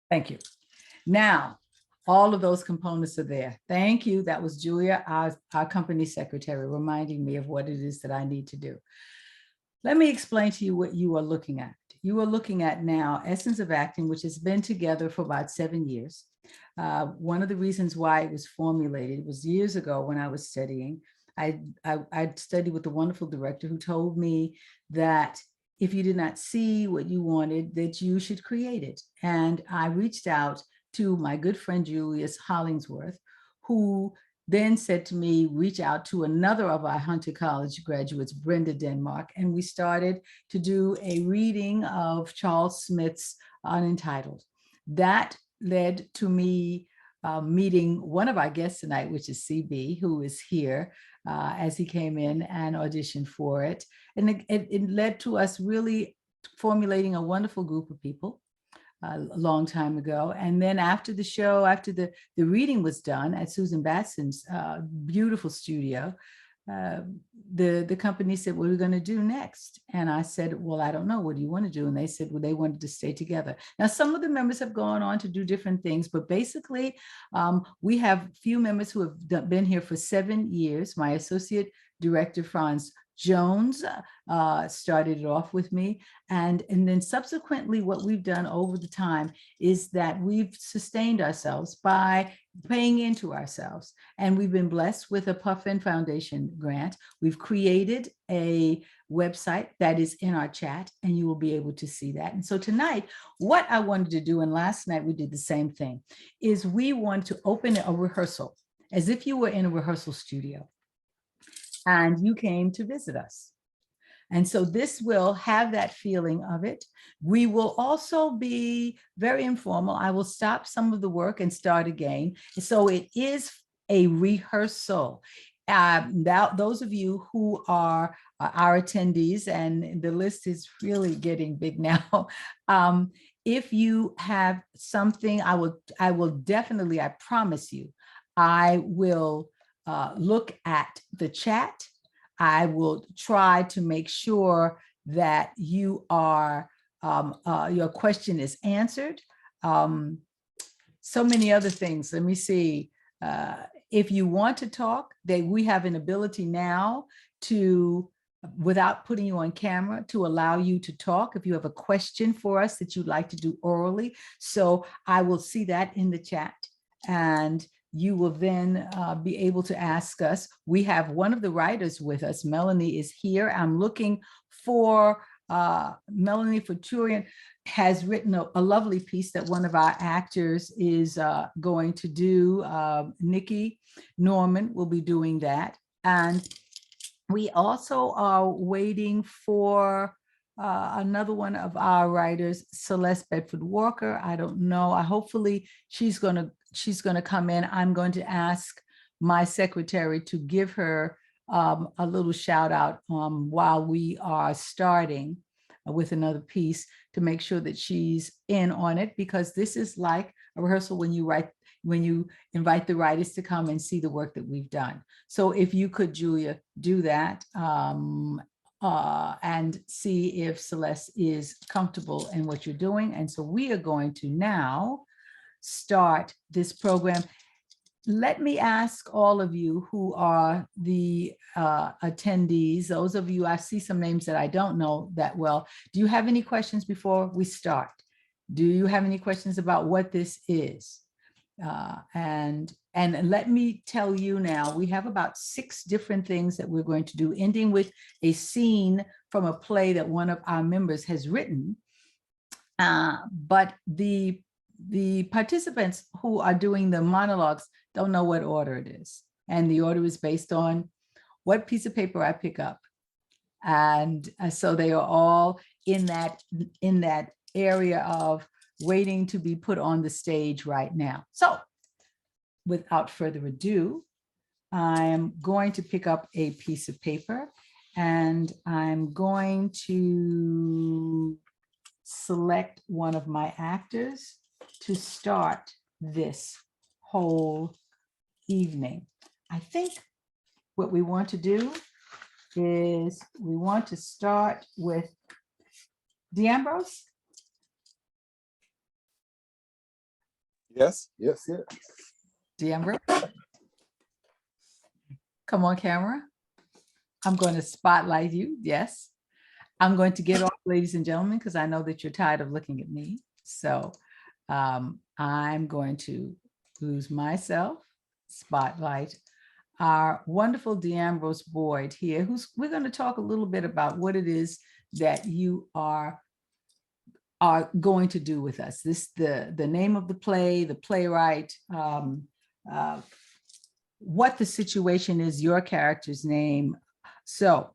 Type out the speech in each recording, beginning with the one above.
Thank you. Now, all of those components are there. Thank you. That was Julia, our company secretary, reminding me of what it is that I need to do. Let me explain to you what you are looking at. You are looking at now Essence of Acting, which has been together for about 7 years. One of the reasons why it was formulated was years ago when I was studying. I studied with a wonderful director who told me that if you did not see what you wanted, that you should create it. And I reached out to my good friend Julius Hollingsworth, who then said to me, reach out to another of our Hunter College graduates, Brenda Denmark, and we started to do a reading of Charles Smith's Unentitled. That led to me meeting one of our guests tonight, which is CB, who is here as he came in and auditioned for it. And it led to us really formulating a wonderful group of people a long time ago. And then after the show, after the reading was done at Susan Batson's beautiful studio, the company said, what are we going to do next? And I said, well, I don't know. What do you want to do? And they said, well, they wanted to stay together. Now, some of the members have gone on to do different things, but basically we have few members who have been here for 7 years. My associate director, Franz Jones, started it off with me. And then subsequently, what we've done over the time is that we've sustained ourselves by paying into ourselves. And we've been blessed with a Puffin Foundation grant. We've created a website that is in our chat, and you will be able to see that. And so tonight, what I wanted to do, and last night we did the same thing, is we want to open a rehearsal as if you were in a rehearsal studio and you came to visit us. And so this will have that feeling of it. We will also be very informal. I will stop some of the work and start again. So it is a rehearsal. Those of you who are our attendees, and the list is really getting big now. If you have something, I will definitely, I promise you, I will look at the chat. I will try to make sure that you are, your question is answered. So many other things. Let me see. If you want to talk, we have an ability now to, without putting you on camera, to allow you to talk if you have a question for us that you'd like to do orally. So I will see that in the chat, and you will then be able to ask us. We have one of the writers with us. Melanie is here. I'm looking for Melanie Futurian has written a lovely piece that one of our actors is going to do. Nikki Norman will be doing that. And we also are waiting for another one of our writers, Celeste Bedford Walker. I don't know. Hopefully she's going to come in. I'm going to ask my secretary to give her a little shout out while we are starting with another piece, to make sure that she's in on it, because this is like a rehearsal when you invite the writers to come and see the work that we've done. So if you could, Julia, do that and see if Celeste is comfortable in what you're doing. And so we are going to now start this program. Let me ask all of you who are the attendees, those of you, I see some names that I don't know that well. Do you have any questions before we start? Do you have any questions about what this is? And let me tell you now, we have about 6 different things that we're going to do, ending with a scene from a play that one of our members has written. But the participants who are doing the monologues don't know what order it is. And the order is based on what piece of paper I pick up. And so they are all in that area of waiting to be put on the stage right now. So without further ado, I am going to pick up a piece of paper, and I'm going to select one of my actors to start this whole evening. I think what we want to do is we want to start with D'Ambrose. Yes, yes, yes. D'Ambrose, come on camera. I'm going to spotlight you. Yes. I'm going to get off, ladies and gentlemen, because I know that you're tired of looking at me. So I'm going to lose myself, spotlight our wonderful D'Ambrose Boyd here, we're going to talk a little bit about what it is that you are going to do with us. The name of the play, the playwright, what the situation is, your character's name. So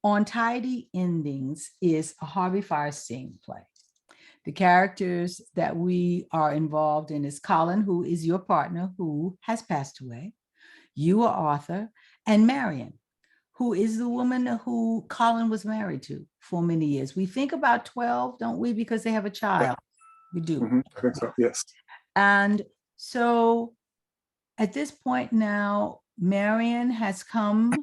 On Tidy Endings is a Harvey Fierstein play. The characters that we are involved in is Colin, who is your partner, who has passed away. You are Arthur, and Marion, who is the woman who Colin was married to for many years. We think about 12, don't we? Because they have a child. We do. Mm-hmm. I think so, yes. And so at this point now, Marion has come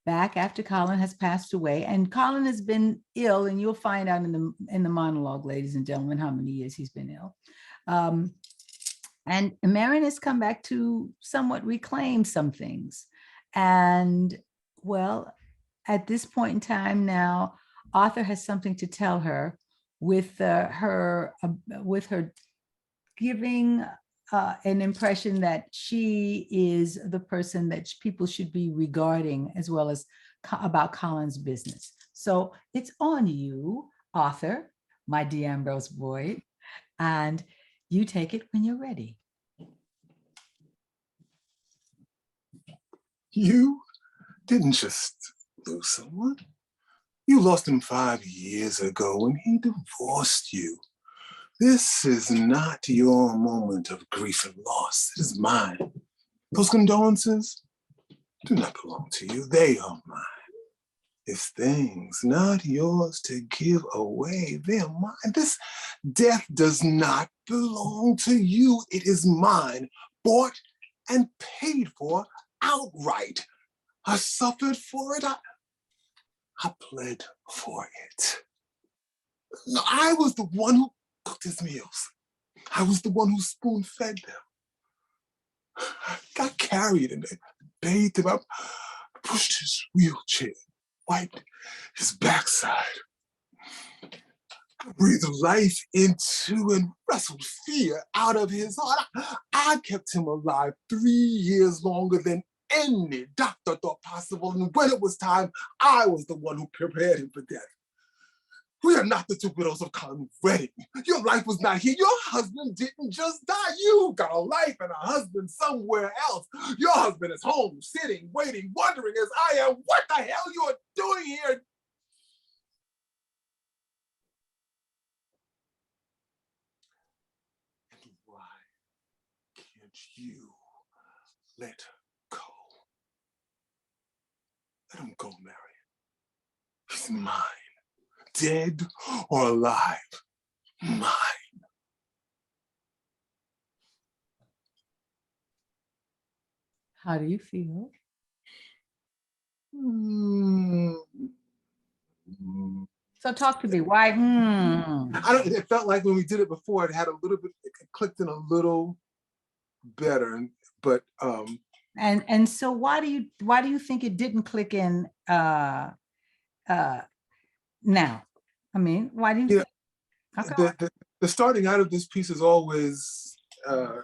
back after Colin has passed away, and Colin has been ill, and you'll find out in the monologue, ladies and gentlemen, how many years he's been ill. And Marion has come back to somewhat reclaim some things. And well, at this point in time now, Arthur has something to tell her with her giving an impression that she is the person that people should be regarding, as well as about Colin's business. So it's on you, Arthur, my D'Ambrose Boyd, and you take it when you're ready. You didn't just lose someone. You lost him 5 years ago when he divorced you. This is not your moment of grief and loss. It is mine. Those condolences do not belong to you. They are mine. It's things not yours to give away. They're mine. This death does not belong to you. It is mine, bought and paid for outright. I suffered for it. I bled for it. No, I was the one who cooked his meals. I was the one who spoon-fed them. I got carried and bathed him up, pushed his wheelchair, wiped his backside. I breathed life into and wrestled fear out of his heart. I kept him alive 3 years longer than any doctor thought possible. And when it was time, I was the one who prepared him for death. We are not the two widows of Colin Redding. Your life was not here. Your husband didn't just die. You got a life and a husband somewhere else. Your husband is home, sitting, waiting, wondering as I am, what the hell you are doing here? And why can't you let go? Let him go, Marion. He's mine. Dead or alive, mine. How do you feel? So talk to me. Why? It felt like when we did it before, it had a little bit, it clicked in a little better, but and so why do you think it didn't click in now? I mean, why didn't you? The starting out of this piece is always a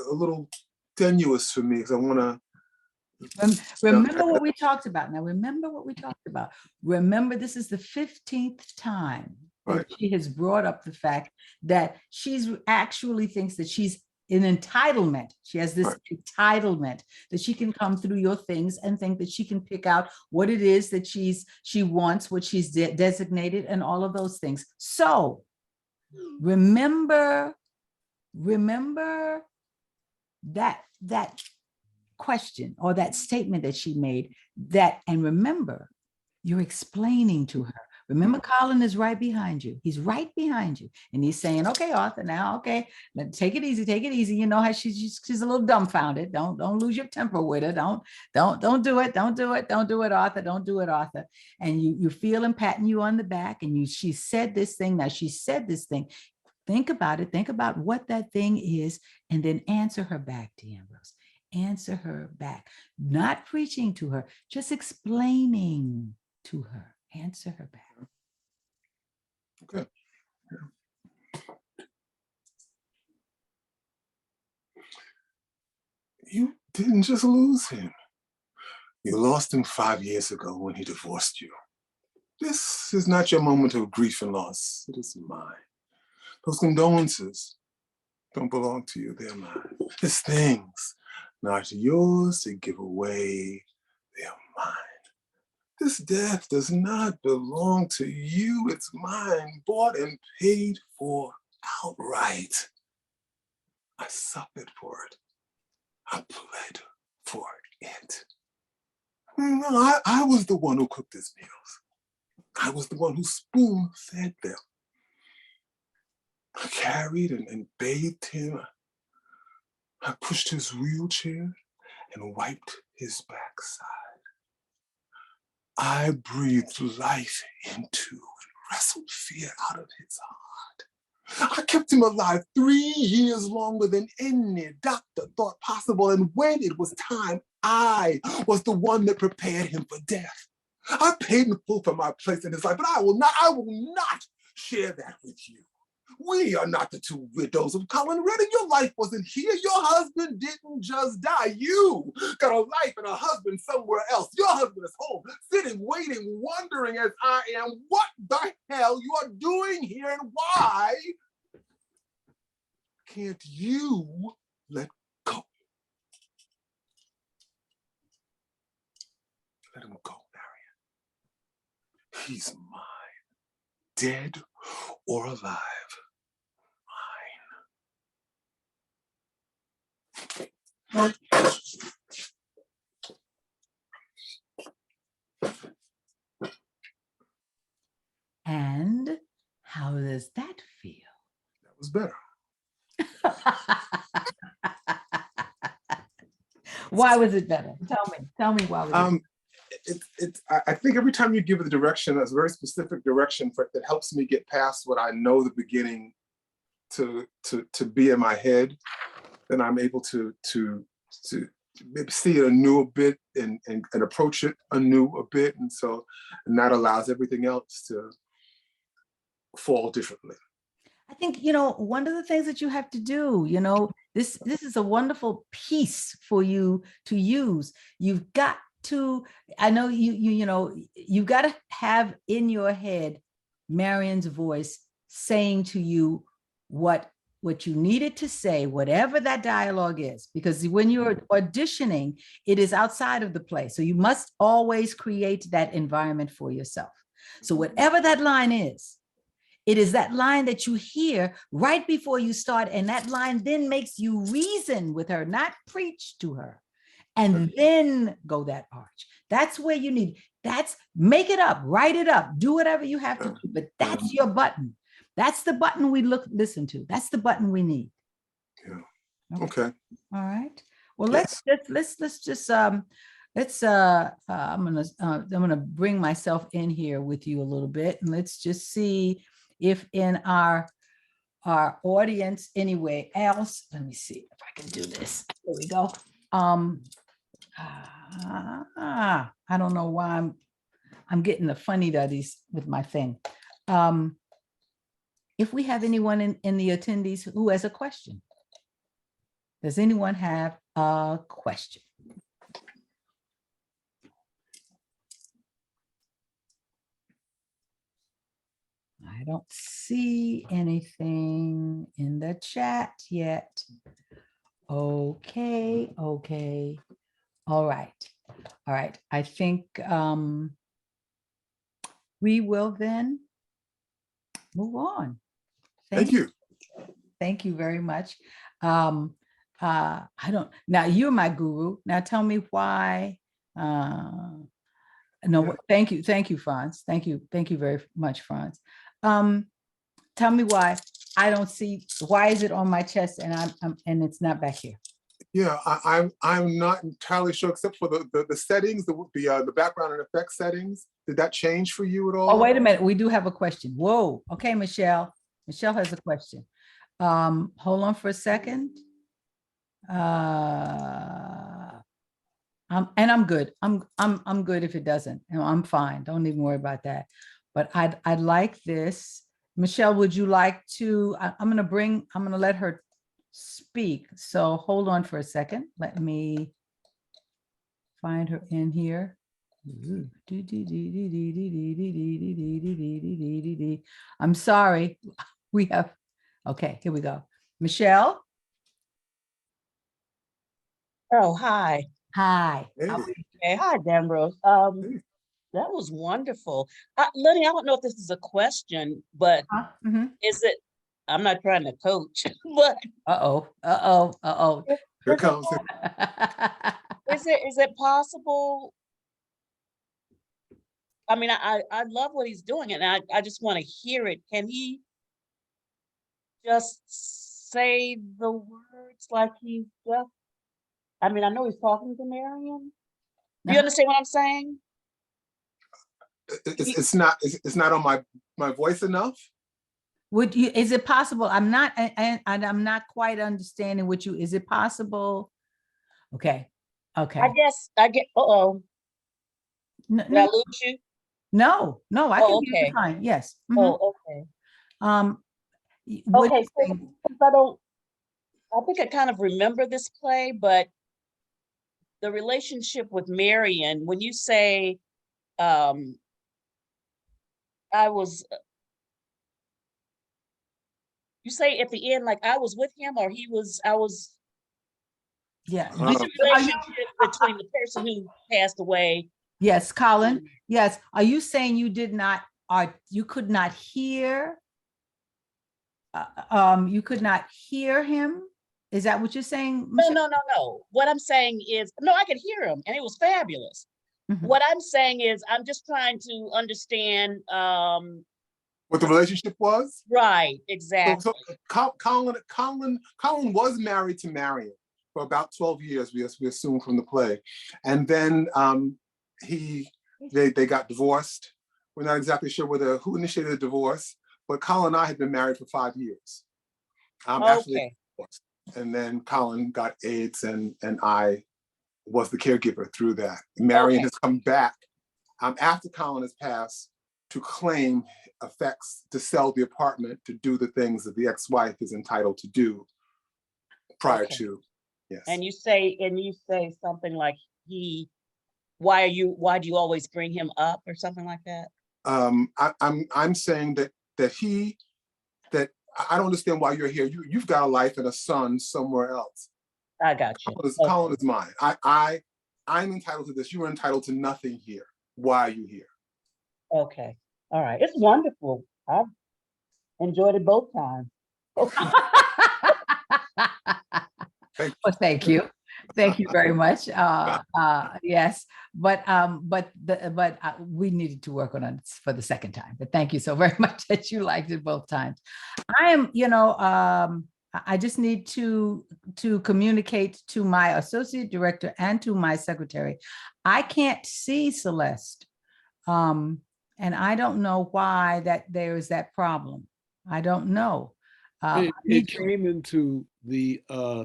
little tenuous for me because I want to remember what we talked about. Now, remember what we talked about. Remember, this is the 15th time that she has brought up the fact that she's actually thinks that she's an entitlement. She has this entitlement that she can come through your things and think that she can pick out what it is that she wants, what she's designated, and all of those things. So remember that question or that statement that she made, and remember, you're explaining to her. Remember, Colin is right behind you. He's right behind you. And he's saying, okay, Arthur, now, okay, take it easy, take it easy. You know how she's a little dumbfounded. Don't lose your temper with her. Don't do it. Don't do it, Arthur. Don't do it, Arthur. And you feel him patting you on the back, and she said this thing. Now she said this thing. Think about it. Think about what that thing is, and then answer her back, D'Ambrose. Answer her back. Not preaching to her, just explaining to her. Answer her back. Okay. You didn't just lose him. You lost him 5 years ago when he divorced you. This is not your moment of grief and loss. It is mine. Those condolences don't belong to you. They're mine. It's things not yours to give away. They're mine. This death does not belong to you. It's mine, bought and paid for outright. I suffered for it. I bled for it. I was the one who cooked his meals. I was the one who spoon-fed them. I carried and bathed him. I pushed his wheelchair and wiped his backside. I breathed life into and wrestled fear out of his heart. I kept him alive 3 years longer than any doctor thought possible. And when it was time, I was the one that prepared him for death. I paid in full for my place in his life, but I will not share that with you. We are not the two widows of Colin Redding. Your life wasn't here. Your husband didn't just die. You got a life and a husband somewhere else. Your husband is home, sitting, waiting, wondering as I am what the hell you are doing here and why can't you let go? Let him go, Marion. He's mine, dead or alive. Mine. And how does that feel? That was better. Why was it better? Tell me why was it? I think every time you give a direction, that's a very specific direction that helps me get past what I know the beginning to be in my head, then I'm able to maybe see it anew a bit and approach it anew a bit. And that allows everything else to fall differently. I think, one of the things that you have to do, this is a wonderful piece for you to use. You've got to, I know you've got to have in your head Marion's voice saying to you what you needed to say, whatever that dialogue is, because when you're auditioning, it is outside of the play. So you must always create that environment for yourself. So whatever that line is, it is that line that you hear right before you start. And that line then makes you reason with her, not preach to her, and then go that arch. That's where you need, make it up, write it up, do whatever you have to do, but that's your button. That's the button we listen to. That's the button we need. Yeah. Okay. All right. Well, yes. I'm gonna bring myself in here with you a little bit, and let's just see if in our audience anyway else. Let me see if I can do this. There we go. I don't know why I'm getting the funny duddies with my thing. If we have anyone in the attendees who has a question. Does anyone have a question? I don't see anything in the chat yet. Okay. All right. I think we will then move on. Thank you. Thank you very much. Now you're my guru. Now tell me why. Thank you, Franz. Thank you very much, Franz. Tell me why I don't see, why is it on my chest and it's not back here? Yeah, I'm not entirely sure, except for the settings, the background and effects settings. Did that change for you at all? Oh, wait a minute. We do have a question. Whoa. Okay, Michelle. Michelle has a question. Hold on for a second. And I'm good. I'm good if it doesn't. I'm fine. Don't even worry about that. But I'd like this. Michelle, would you like to? I'm gonna let her speak. So hold on for a second. Let me find her in here. I'm sorry. We have, okay, here we go. Michelle. Oh, hi. Hi. Hey, Hey, hi, Danbros. hey. That was wonderful. Lenny, I don't know if this is a question, but is it, I'm not trying to coach, but Uh-oh. Uh-oh. Uh-oh. Here is it comes. is it possible? I mean, I love what he's doing and I just want to hear it. Can he just say the words like he's just, I mean, I know he's talking to Marion. Do you understand what I'm saying? It's not on my voice enough. Would you, is it possible? I'm not, and I'm not quite understanding what you, is it possible? Okay. Okay. I get, uh-oh, No, did I no, lose you? no, I can Oh, hear you okay. fine. Yes. Oh, okay. What do Okay, you so think? since I think I kind of remember this play, but the relationship with Marion, when you say, um, I was, you say at the end, like I was with him or I was, Yeah. what's the relationship between the person who passed away? Yes, Colin. Yes. Are you saying you did not, or you could not hear? You could not hear him? Is that what you're saying, No, Michelle? no. What I'm saying is, no, I could hear him and it was fabulous. Mhm. What I'm saying is, I'm just trying to understand, What the relationship was? right, So, exactly. Colin was married to Marion for about 12 years, we assume from the play. And then they got divorced. We're not exactly sure who initiated the divorce, but Colin and I had been married for 5 years. After they Okay, divorced. And then Colin got AIDS and I was the caregiver through that. Marion has come back after Colin has passed to claim effects, to sell the apartment, to do the things that the ex-wife is entitled to do prior to, yes. and you say something like why do you always bring him up or something like that? I'm saying that I don't understand why you're here. You've got a life and a son somewhere else. I got you. Colin is mine. I'm entitled to this. You are entitled to nothing here. Why are you here? Okay. All right. It's wonderful. I've enjoyed it both times. Well, thank you. Thank you very much. Yes, but we needed to work on it for the second time. But thank you so very much that you liked it both times. I am, I just need to communicate to my associate director and to my secretary. I can't see Celeste, and I don't know why there is that problem. I don't know. It came into the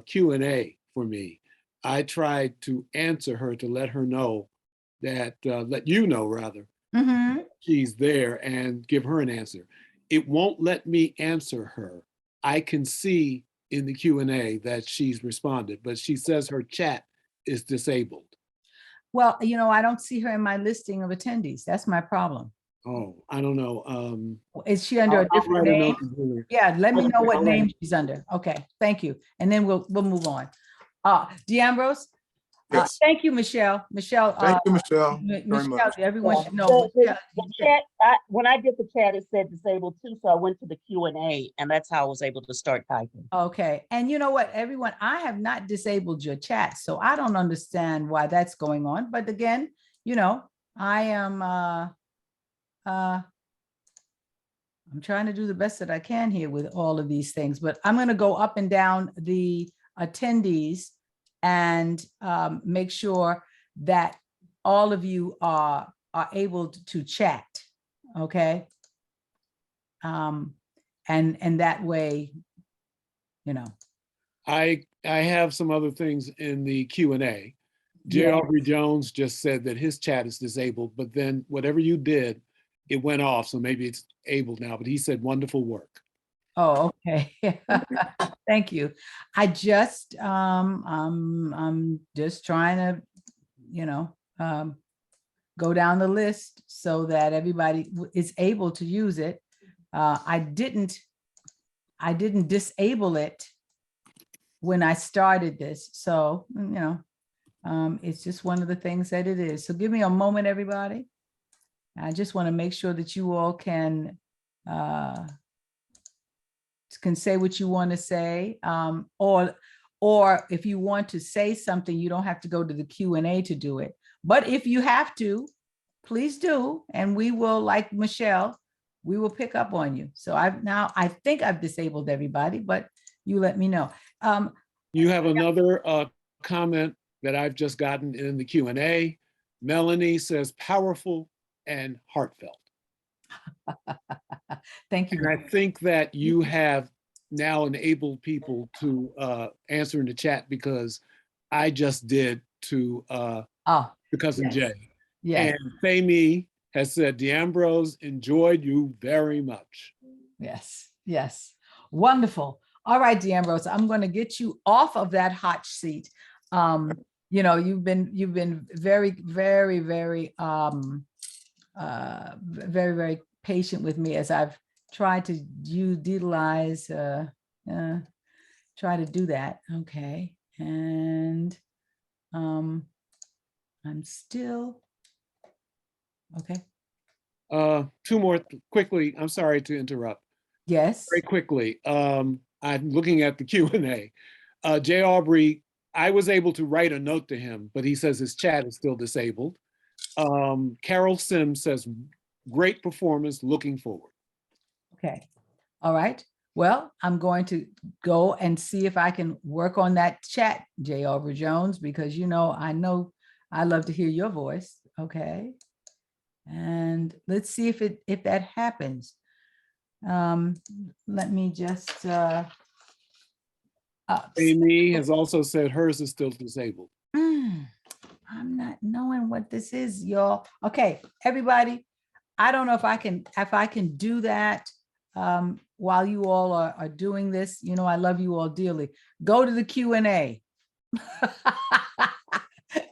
Q&A for me. I tried to answer her to let her know that, let you know rather, she's there and give her an answer. It won't let me answer her. I can see in the Q&A that she's responded, but she says her chat is disabled. Well, I don't see her in my listing of attendees. That's my problem. Oh, I don't know. Is she under a different name? Yeah, let me know what name she's under. Okay, thank you. And then we'll move on. D'Ambrose, Yes. thank you, Michelle. Michelle, Thank you, Michelle, very Michelle, much. everyone should know. The chat, when I did the chat, it said disabled too, so I went to the Q&A, and that's how I was able to start typing. Okay, and you know what, everyone, I have not disabled your chat, so I don't understand why that's going on. But again, I am. I'm trying to do the best that I can here with all of these things, but I'm going to go up and down the attendees and make sure that all of you are able to chat. Okay. and that way, you know. I have some other things in the Q&A. J. Yeah. Aubrey Jones just said that his chat is disabled, but then whatever you did, it went off. So maybe it's able now, but he said wonderful work. Oh, okay. Thank you. I just I'm just trying to, you know, go down the list so that everybody is able to use it. I didn't disable it when I started this. So, you know, it's just one of the things that it is. So give me a moment, everybody. I just want to make sure that you all can say what you want to say, or if you want to say something, you don't have to go to the Q&A to do it. But if you have to, please do, and we will, like Michelle, we will pick up on you. So I think I've disabled everybody, but you let me know. You have another comment that I've just gotten in the Q&A. Melanie says powerful and heartfelt. Thank you. And I think that you have now enabled people to answer in the chat, because I just did to Cousin yes. Jay. Yes. And Fayme has said, D'Ambrose enjoyed you very much. Yes. Yes. Wonderful. All right, D'Ambrose, I'm going to get you off of that hot seat. You know, you've been very, very, very, very, very patient with me as I've tried to utilize, try to do that. Okay. And I'm still, okay. Two more quickly. I'm sorry to interrupt. Yes. Very quickly. I'm looking at the Q&A. J. Aubrey, I was able to write a note to him, but he says his chat is still disabled. Carol Sims says, great performance, looking forward. Okay. All right. Well, I'm going to go and see if I can work on that chat, J. Aubrey Jones, because, you know I love to hear your voice. Okay. And let's see if that happens. Let me just Amy has also said hers is still disabled. I'm not knowing what this is, y'all. Okay, everybody, I don't know if I can do that while you all are doing this. You know, I love you all dearly. Go to the Q&A.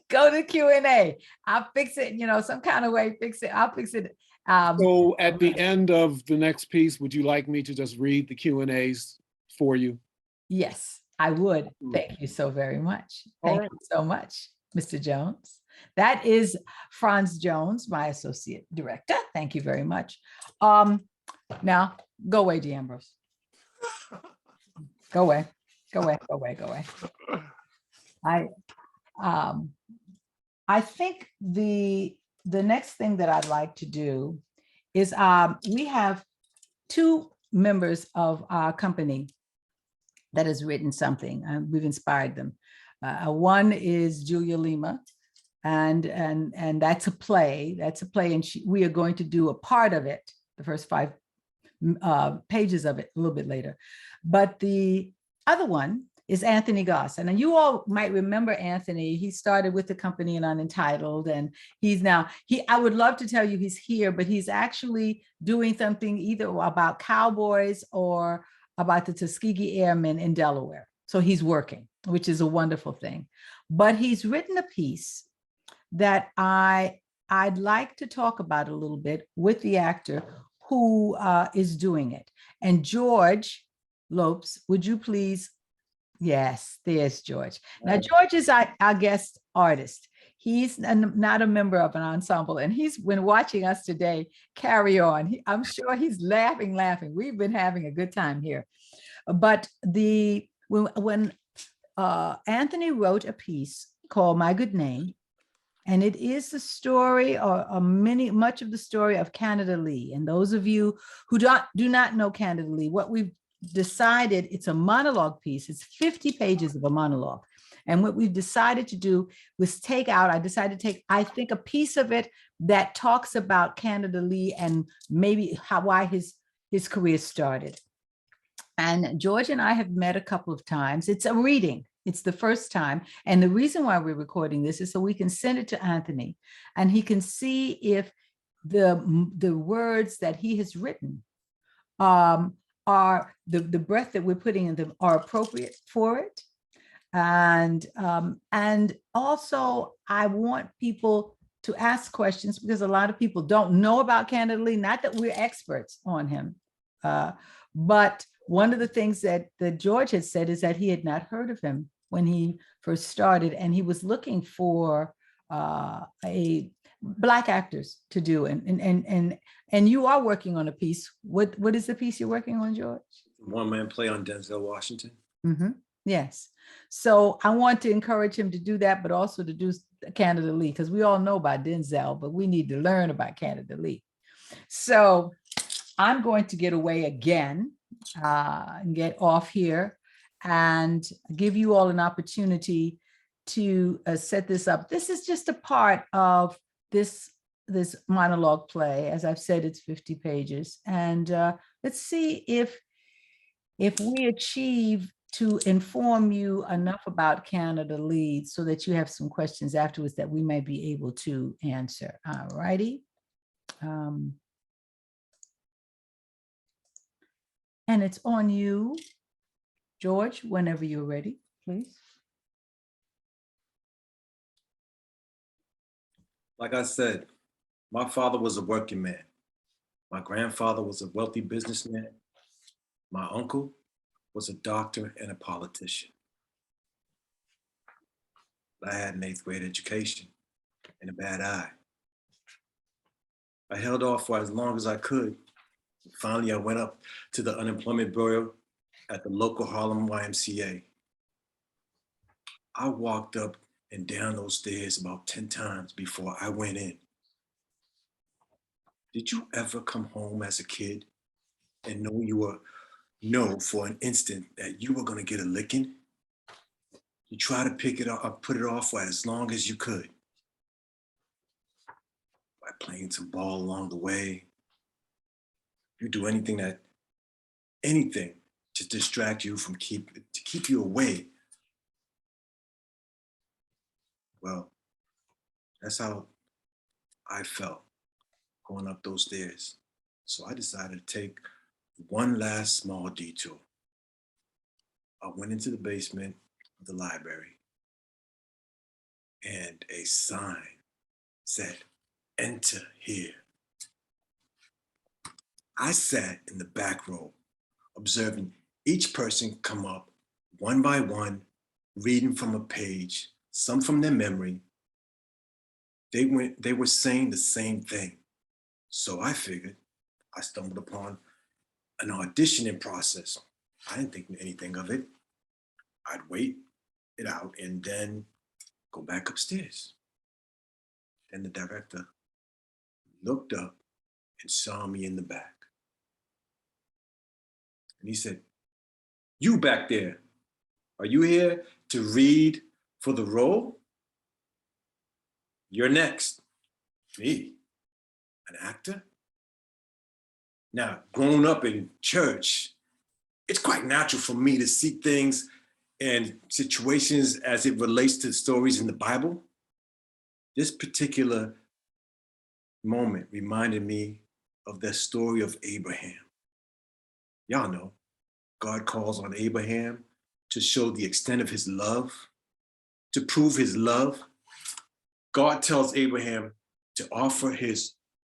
Go to Q&A. I'll fix it, you know, some kind of way, fix it. I'll fix it. So at the end of the next piece, would you like me to just read the Q&As for you? Yes, I would. Thank you so very much. Thank you so much, Mr. Jones. That is Franz Jones, my associate director. Thank you very much. Now, go away, D'Ambrose. Go away. Go away. Go away. Go away. I think the next thing that I'd like to do is we have two members of our company that has written something. We've inspired them. One is Julia Lima, and that's a play. That's a play, and we are going to do a part of it, the first 5 pages of it, a little bit later. But the other one is Anthony Goss. And you all might remember Anthony. He started with the company in Unentitled, and he's now, I would love to tell you he's here, but he's actually doing something either about cowboys or about the Tuskegee Airmen in Delaware. So he's working, which is a wonderful thing. But he's written a piece that I'd like to talk about a little bit with the actor who is doing it. And George Lopes, would you please? Yes, there's George. Now, George is our guest artist. He's not a member of an ensemble, and he's been watching us today carry on. I'm sure he's laughing. We've been having a good time here. But when Anthony wrote a piece called My Good Name, and it is the story, or much of the story of Canada Lee. And those of you who do not know Canada Lee, what we've decided, it's a monologue piece. It's 50 pages of a monologue. And what we've decided to do was I decided to take, I think, a piece of it that talks about Canada Lee and maybe why his career started. And George and I have met a couple of times. It's a reading. It's the first time. And the reason why we're recording this is so we can send it to Anthony and he can see if the words that he has written are the breath that we're putting in them are appropriate for it. And also I want people to ask questions because a lot of people don't know about Candidly, not that we're experts on him. But one of the things that George had said is that he had not heard of him when he first started, and he was looking for a Black actors to do. And you are working on a piece. What is the piece you're working on, George? One-man play on Denzel Washington. Mm-hmm. Yes. So I want to encourage him to do that, but also to do Candidly, because we all know about Denzel, but we need to learn about Candidly. So I'm going to get away again and get off here and give you all an opportunity to set this up. This is just a part of this monologue play. As I've said, it's 50 pages. And let's see if we achieve to inform you enough about Candidly so that you have some questions afterwards that we may be able to answer. All righty. And it's on you, George, whenever you're ready, please. Like I said, my father was a working man. My grandfather was a wealthy businessman. My uncle was a doctor and a politician. I had an 8th grade education and a bad eye. I held off for as long as I could. Finally, I went up to the unemployment bureau at the local Harlem YMCA. I walked up and down those stairs about 10 times before I went in. Did you ever come home as a kid and know for an instant that you were gonna get a licking? You try to pick it up, put it off for as long as you could. By playing some ball along the way. You do anything to distract you from to keep you away. Well, that's how I felt going up those stairs. So I decided to take one last small detour. I went into the basement of the library and a sign said, "Enter here." I sat in the back row, observing each person come up one by one, reading from a page, some from their memory. They were saying the same thing. So I figured I stumbled upon an auditioning process. I didn't think anything of it. I'd wait it out and then go back upstairs. Then the director looked up and saw me in the back. And he said, "You back there, are you here to read for the role? You're next." Me, an actor? Now, growing up in church, it's quite natural for me to see things and situations as it relates to stories in the Bible. This particular moment reminded me of the story of Abraham. Y'all know, God calls on Abraham to show the extent of his love, to prove his love. God tells Abraham to offer his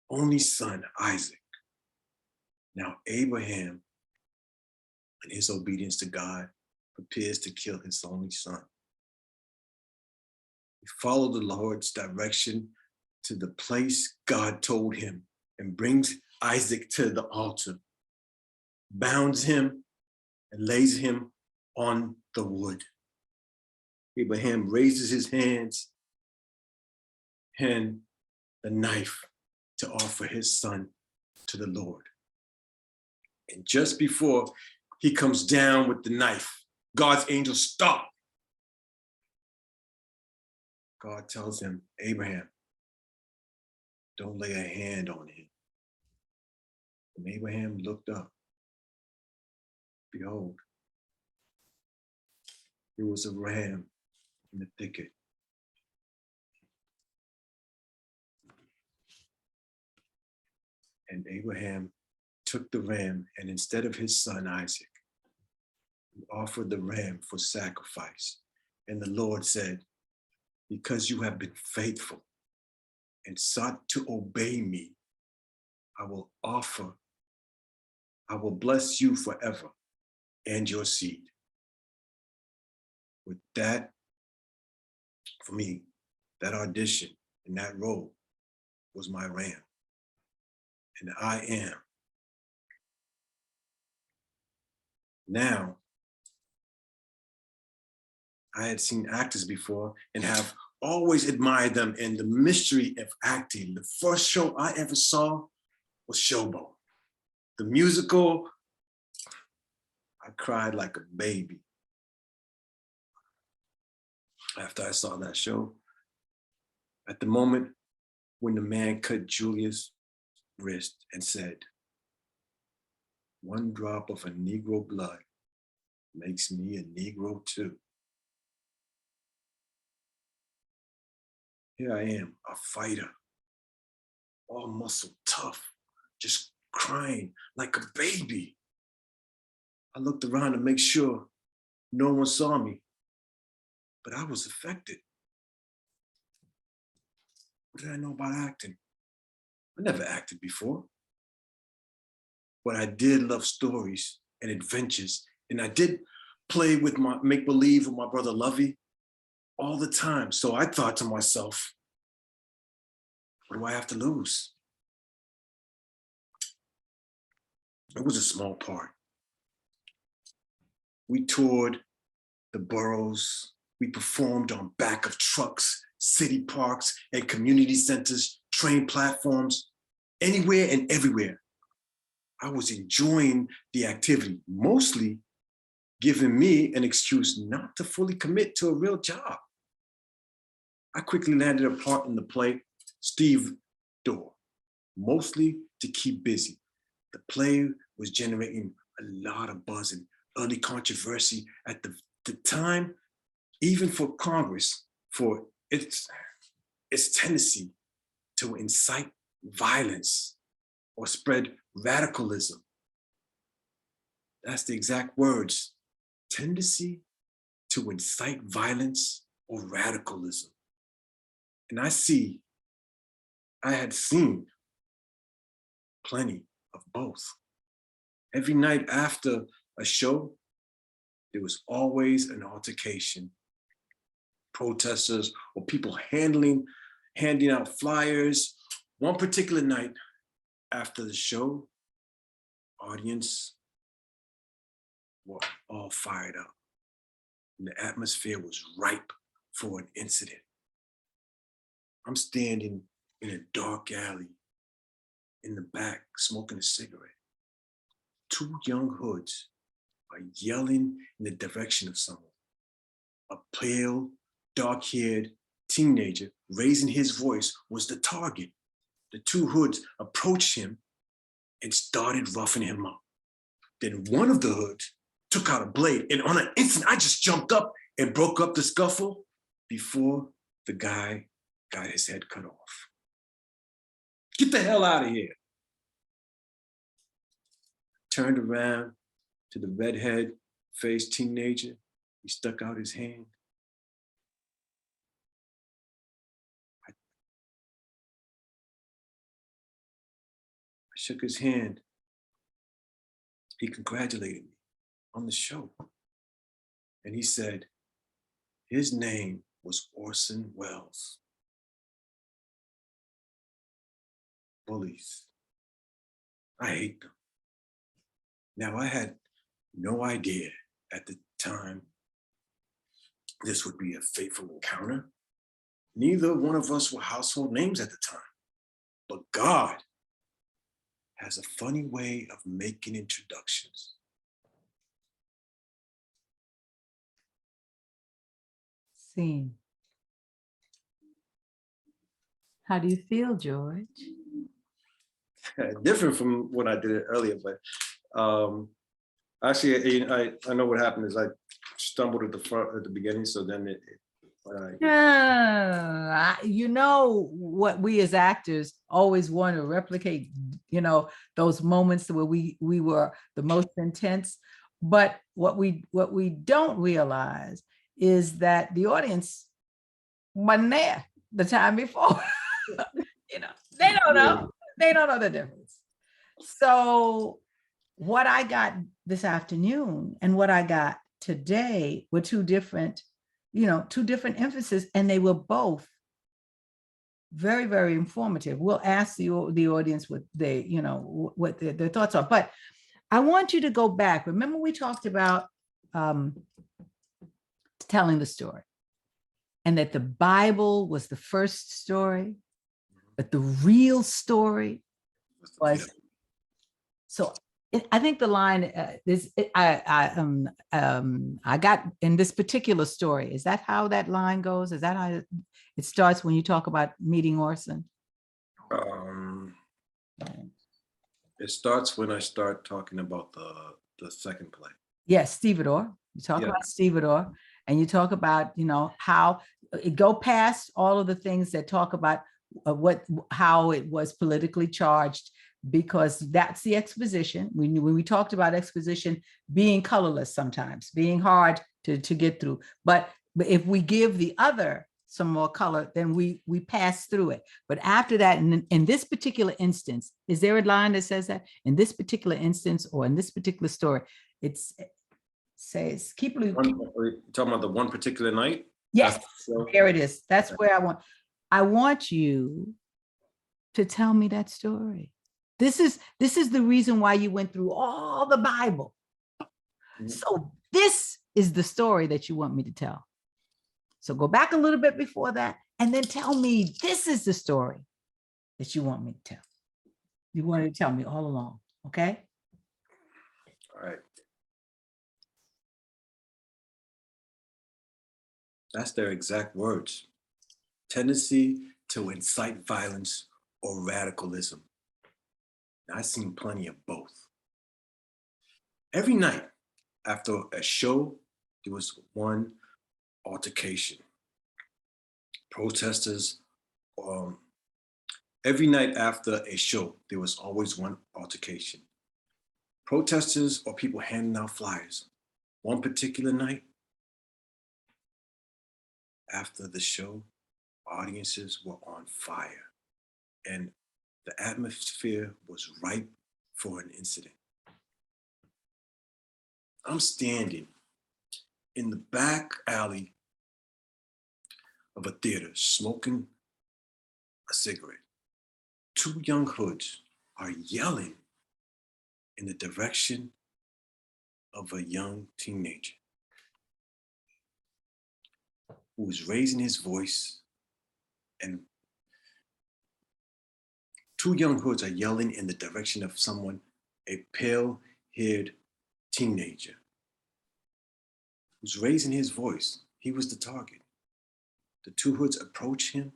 only son, Isaac. Now, Abraham, in his obedience to God, prepares to kill his only son. He followed the Lord's direction to the place God told him and brings Isaac to the altar, bounds him, and lays him on the wood. Abraham raises his hands and the knife to offer his son to the Lord. And just before he comes down with the knife, God's angel stop. God tells him, "Abraham, don't lay a hand on him." And Abraham looked up behold, there was a ram in the thicket. And Abraham took the ram, and instead of his son Isaac, he offered the ram for sacrifice. And the Lord said, because you have been faithful and sought to obey me, I will bless you forever and your seed. With that, for me, that audition and that role was my ram. And I am. Now, I had seen actors before and have always admired them and the mystery of acting. The first show I ever saw was Showboat. The musical, I cried like a baby after I saw that show. At the moment when the man cut Julia's wrist and said, one drop of a Negro blood makes me a Negro too. Here I am, a fighter, all muscle, tough, just crying like a baby. I looked around to make sure no one saw me, but I was affected. What did I know about acting? I never acted before. But I did love stories and adventures, and I did play with my make-believe with my brother Lovey all the time. So I thought to myself, what do I have to lose? It was a small part. We toured the boroughs. We performed on back of trucks, city parks, and community centers, train platforms, anywhere and everywhere. I was enjoying the activity, mostly giving me an excuse not to fully commit to a real job. I quickly landed a part in the play, Steve Dorr, mostly to keep busy. The play was generating a lot of buzz and early controversy at the time, even for Congress, for its tendency to incite violence or spread radicalism. That's the exact words, tendency to incite violence or radicalism. And I had seen plenty of both. Every night after a show, there was always an altercation. Protesters or people handing out flyers. One particular night after the show, audience were all fired up. And the atmosphere was ripe for an incident. I'm standing in a dark alley in the back, smoking a cigarette. Two young hoods are yelling in the direction of someone. A pale, dark-haired teenager raising his voice was the target. The two hoods approached him and started roughing him up. Then one of the hoods took out a blade, and on an instant, I just jumped up and broke up the scuffle before the guy got his head cut off. Get the hell out of here. Turned around to the redhead-faced teenager. He stuck out his hand. I shook his hand. He congratulated me on the show. And he said, his name was Orson Welles. Bullies. I hate them. Now, I had no idea at the time this would be a fateful encounter. Neither one of us were household names at the time. But God has a funny way of making introductions. Scene. How do you feel, George? Different from what I did earlier, but Actually, I know what happened is I stumbled at the front at the beginning, so then You know what we as actors always want to replicate, you know, those moments where we were the most intense. But what we don't realize is that the audience wasn't there the time before. You know, they don't know. They don't know the difference. So what I got this afternoon and what I got today were two different, you know, two different emphases, and they were both very, very informative. We'll ask the audience what they, you know, what their thoughts are. But I want you to go back. Remember, we talked about telling the story, and that the Bible was the first story, but the real story was. So I think the line is I got in this particular story. Is that how that line goes? Is that how it starts when you talk about meeting Orson? It starts when I start talking about the second play. Yes, Stevedore. You talk about Stevedore, and you talk about, you know, how it go past all of the things that talk about how it was politically charged, because that's the exposition. When we talked about exposition being colorless, sometimes being hard to get through, but if we give the other some more color, then we pass through it. But after that, in this particular instance, is there a line that says that in this particular instance or in this particular story, it says keep Are you talking about the one particular night? Yes, there it is. That's where I want you to tell me that story. This is the reason why you went through all the Bible. So this is the story that you want me to tell. So go back a little bit before that, and then tell me this is the story that you want me to tell. You wanted to tell me all along, okay? All right. That's their exact words. Tendency to incite violence or radicalism. I've seen plenty of both. Every night after a show, there was one altercation. Protesters, every night after a show, there was always one altercation. Protesters or people handing out flyers. One particular night, after the show, audiences were on fire, and the atmosphere was ripe for an incident. I'm standing in the back alley of a theater smoking a cigarette. Two young hoods are yelling in the direction of a young teenager who is raising his voice, and two young hoods are yelling in the direction of someone, a pale-haired teenager who's raising his voice. He was the target. The two hoods approached him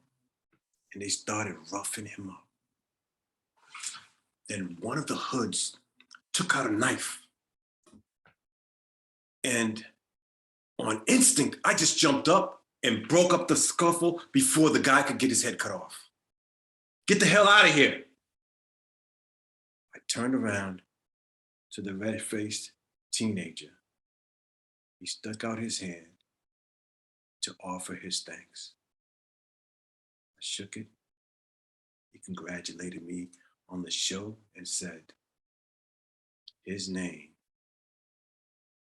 and they started roughing him up. Then one of the hoods took out a knife, and on instinct, I just jumped up and broke up the scuffle before the guy could get his head cut off. Get the hell out of here. I turned around to the red-faced teenager. He stuck out his hand to offer his thanks. I shook it. He congratulated me on the show and said his name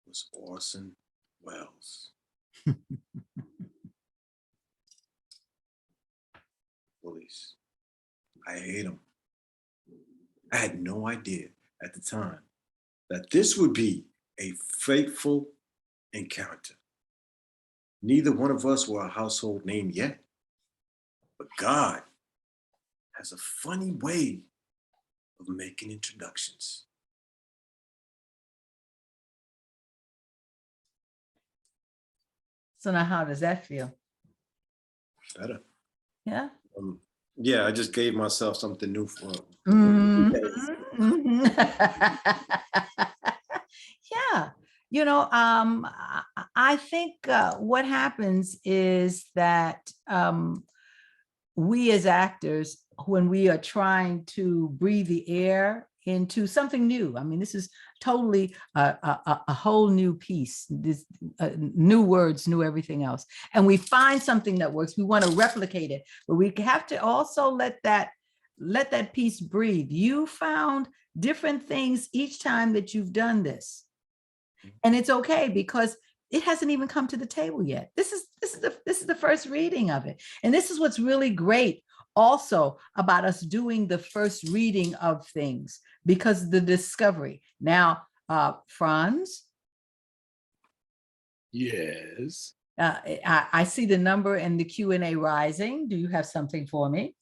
was Orson Welles. Bullies. I hate them. I had no idea at the time that this would be a fateful encounter. Neither one of us were a household name yet, but God has a funny way of making introductions. So now how does that feel? Better. Yeah. Yeah, I just gave myself something new for Yeah. I think what happens is that we as actors, when we are trying to breathe the air into something new, I mean, this is totally a whole new piece, this new words, new everything else. And we find something that works, we want to replicate it, but we have to also let that piece breathe. You found different things each time that you've done this. And it's okay because it hasn't even come to the table yet. This is the first reading of it. And this is what's really great also about us doing the first reading of things, because the discovery. Now, Franz. Yes. I see the number and the Q&A rising. Do you have something for me?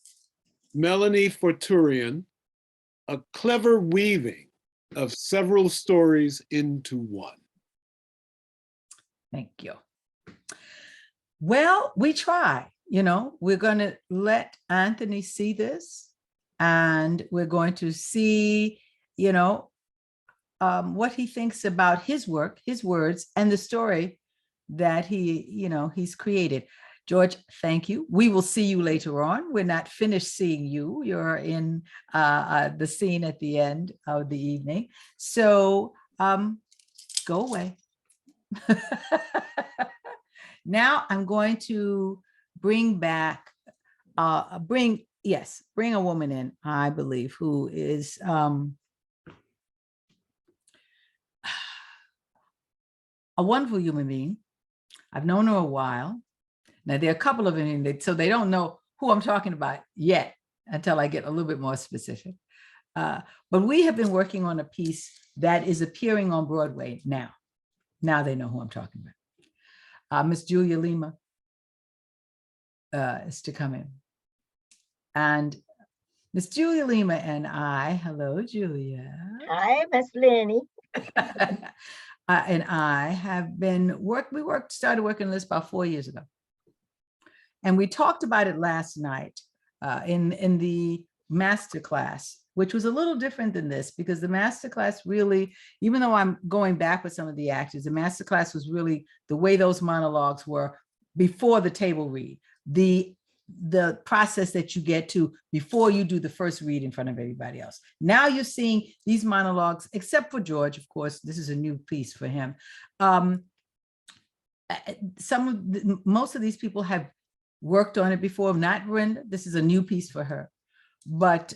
Melanie Forturian, a clever weaving of several stories into one. Thank you. Well, we try, we're going to let Anthony see this, and we're going to see, what he thinks about his work, his words, and the story that he's created. George, thank you. We will see you later on. We're not finished seeing you. You're in the scene at the end of the evening. So go away. Now I'm going to bring back, bring a woman in, I believe, who is a wonderful human being. I've known her a while. Now, there are a couple of them, so they don't know who I'm talking about yet until I get a little bit more specific. But we have been working on a piece that is appearing on Broadway now. Now they know who I'm talking about. Miss Julia Lima is to come in. And Miss Julia Lima and I, hello, Julia. Hi, Miss Lynnie. And I have been started working on this about 4 years ago. And we talked about it last night in the masterclass, which was a little different than this, because the masterclass really, even though I'm going back with some of the actors, the masterclass was really the way those monologues were before the table read, the process that you get to before you do the first read in front of everybody else. Now you're seeing these monologues, except for George, of course, this is a new piece for him. Most of these people have worked on it before, not Brenda. This is a new piece for her. But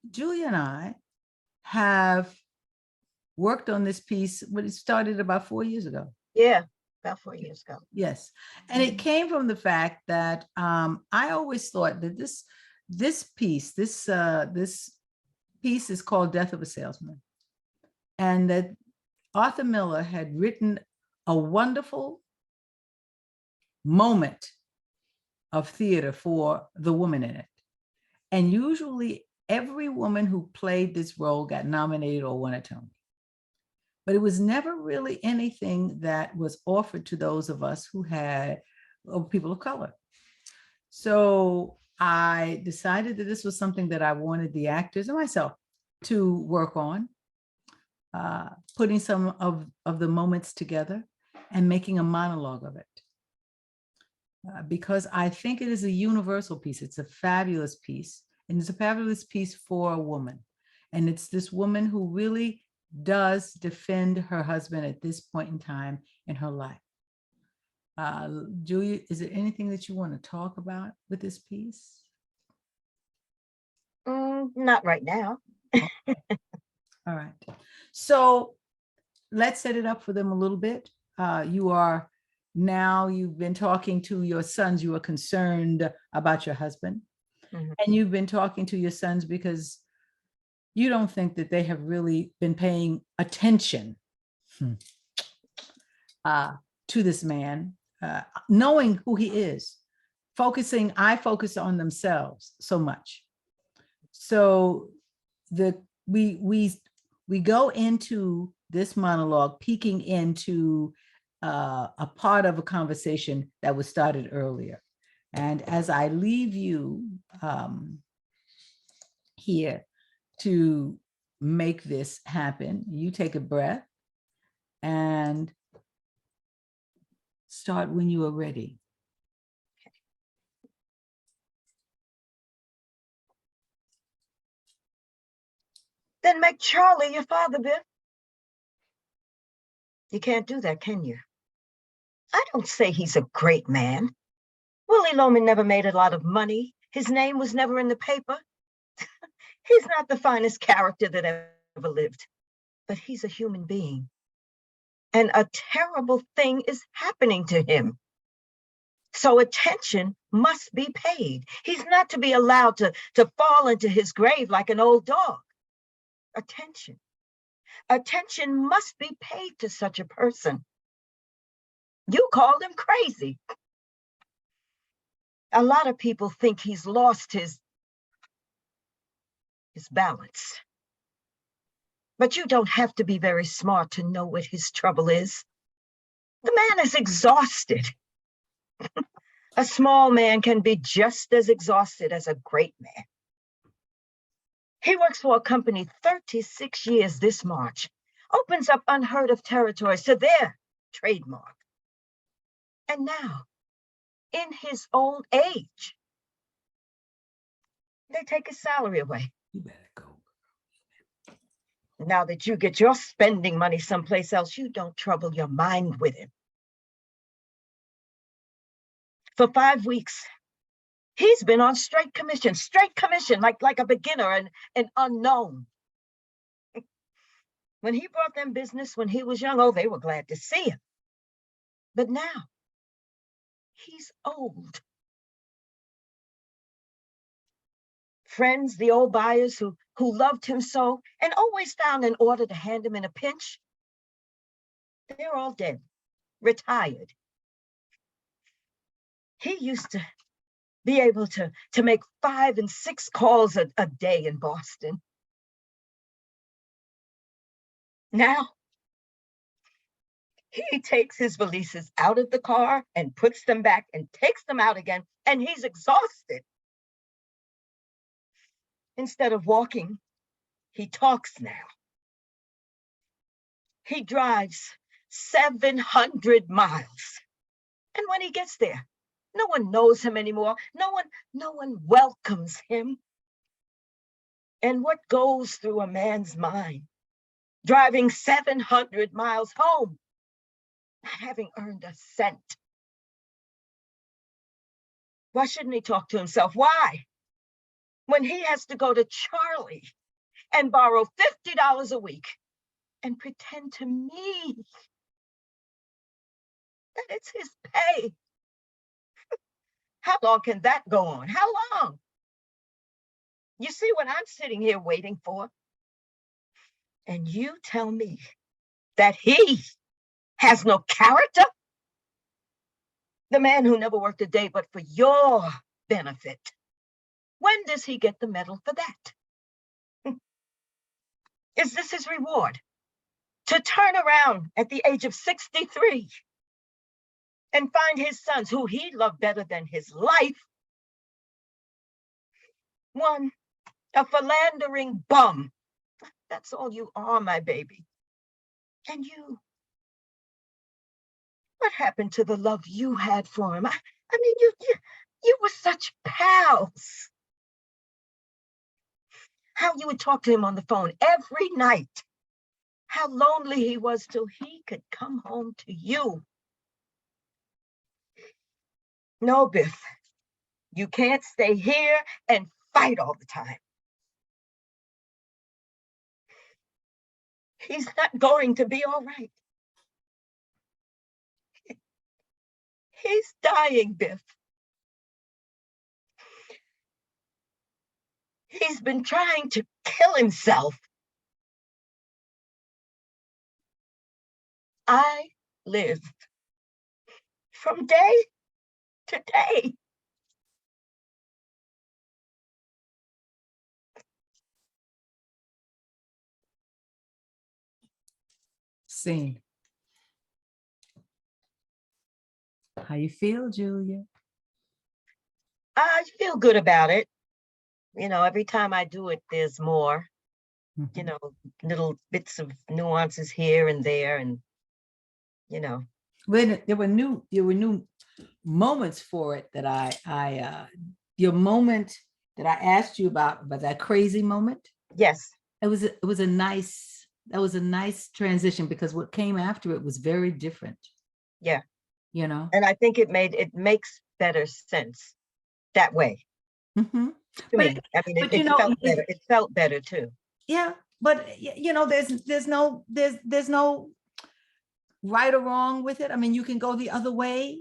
Julia and I have worked on this piece, but it started about 4 years ago. Yeah, about 4 years ago. Yes. And it came from the fact that I always thought that this piece is called Death of a Salesman. And that Arthur Miller had written a wonderful moment of theater for the woman in it. And usually every woman who played this role got nominated or won a Tony. But it was never really anything that was offered to those of us who had people of color. So I decided that this was something that I wanted the actors and myself to work on, putting some of the moments together and making a monologue of it. Because I think it is a universal piece. It's a fabulous piece. And it's a fabulous piece for a woman. And it's this woman who really does defend her husband at this point in time in her life. Julia, is there anything that you want to talk about with this piece? Not right now. Okay. All right. So let's set it up for them a little bit. You've been talking to your sons. You are concerned about your husband. Mm-hmm. And you've been talking to your sons because you don't think that they have really been paying attention to this man, knowing who he is, I focus on themselves so much. So we go into this monologue peeking into a part of a conversation that was started earlier. And as I leave you here to make this happen, you take a breath and start when you are ready. Then make Charlie your father, Biff. You can't do that, can you? I don't say he's a great man. Willie Loman never made a lot of money. His name was never in the paper. He's not the finest character that ever lived, but he's a human being. And a terrible thing is happening to him. So attention must be paid. He's not to be allowed to fall into his grave like an old dog. Attention. Attention must be paid to such a person. You called him crazy. A lot of people think he's lost his balance. But you don't have to be very smart to know what his trouble is. The man is exhausted. A small man can be just as exhausted as a great man. He works for a company 36 years this March, opens up unheard of territories to their trademark. And now, in his old age, they take his salary away. You better go. Now that you get your spending money someplace else, you don't trouble your mind with him. For 5 weeks, he's been on straight commission, like a beginner and an unknown. When he brought them business when he was young, oh, they were glad to see him. But now, he's old. Friends, the old buyers who loved him so and always found an order to hand him in a pinch, they're all dead, retired. He used to be able to make 5 and 6 calls a day in Boston. Now, he takes his valises out of the car and puts them back and takes them out again, and he's exhausted. Instead of walking, he talks now. He drives 700 miles. And when he gets there, no one knows him anymore. No one welcomes him. And what goes through a man's mind, driving 700 miles home, not having earned a cent? Why shouldn't he talk to himself? Why? When he has to go to Charlie and borrow $50 a week and pretend to me that it's his pay. How long can that go on? How long? You see what I'm sitting here waiting for? And you tell me that he has no character? The man who never worked a day but for your benefit. When does he get the medal for that? Is this his reward? To turn around at the age of 63 and find his sons, who he loved better than his life, one, a philandering bum. That's all you are, my baby. And you, what happened to the love you had for him? I mean, you were such pals. How you would talk to him on the phone every night. How lonely he was till he could come home to you. No, Biff, you can't stay here and fight all the time. He's not going to be all right. He's dying, Biff. He's been trying to kill himself. I live from day to day. Scene. How you feel, Julia? I feel good about it. You know, every time I do it, there's more, you know, little bits of nuances here and there. And you know. When there were new moments for it that your moment that I asked you about that crazy moment. Yes. That was a nice transition, because what came after it was very different. Yeah. You know. And I think it makes better sense that way Mm-hmm. to me. I mean, but it felt better. It felt better too. Yeah, but there's no right or wrong with it. I mean, you can go the other way.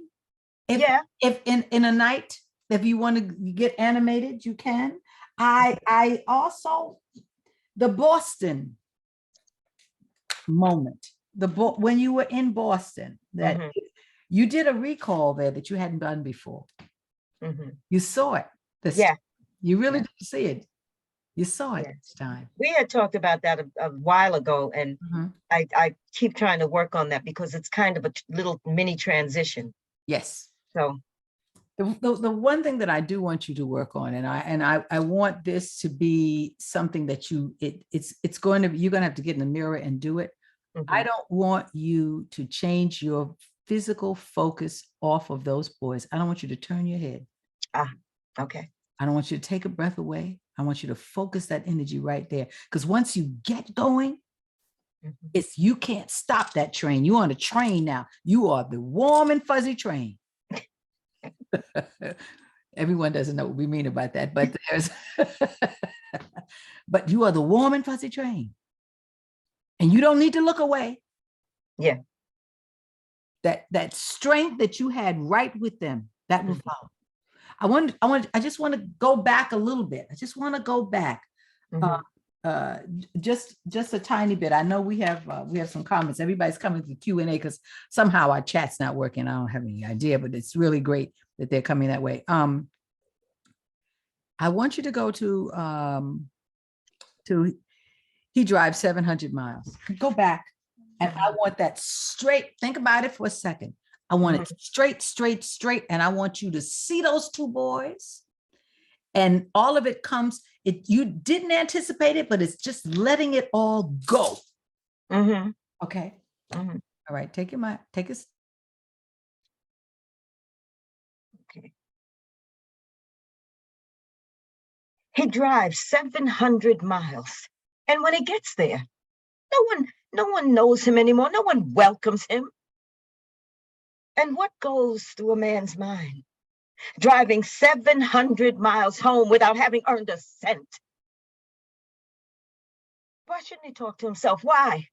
If in a night, if you want to get animated, you can. I also, the Boston moment, when you were in Boston, that you did a recall there that you hadn't done before. You saw it. You really did see it. You saw it this time. We had talked about that a while ago, and I keep trying to work on that because it's kind of a little mini transition. Yes. So the one thing that I do want you to work on, and I want this to be something that it's going to be, you're going to have to get in the mirror and do it. I don't want you to change your physical focus off of those boys. I don't want you to turn your head. Okay. I don't want you to take a breath away. I want you to focus that energy right there. Because once you get going, you can't stop that train. You're on a train now. You are the warm and fuzzy train. Everyone doesn't know what we mean about that, but but you are the warm and fuzzy train. And you don't need to look away. Yeah. That strength that you had right with them, that will follow. I just want to go back a little bit. I just want to go back just a tiny bit. I know we have some comments. Everybody's coming to Q&A because somehow our chat's not working. I don't have any idea, but it's really great that they're coming that way. I want you to go to he drives 700 miles. Go back, and I want that straight. Think about it for a second. I want it straight, and I want you to see those two boys, and all of it comes. You didn't anticipate it, but it's just letting it all go. Okay. All right. Take your mind. Take a. Okay. He drives 700 miles, and when he gets there, no one knows him anymore. No one welcomes him. And what goes through a man's mind? Driving 700 miles home without having earned a cent. Why shouldn't he talk to himself? Why?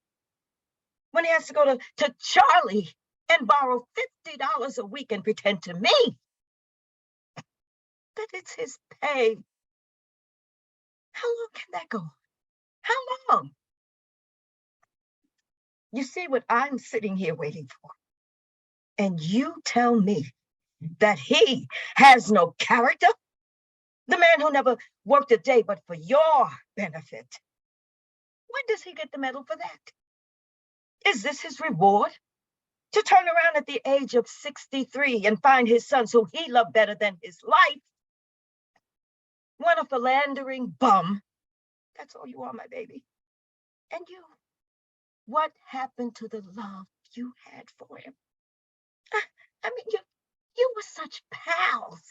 When he has to go to Charlie and borrow $50 a week and pretend to me that it's his pay. How long can that go? How long? You see what I'm sitting here waiting for. And you tell me that he has no character? The man who never worked a day but for your benefit. When does he get the medal for that? Is this his reward? To turn around at the age of 63 and find his sons who he loved better than his life? One a philandering bum. That's all you are, my baby. And you, what happened to the love you had for him? I mean, you were such pals.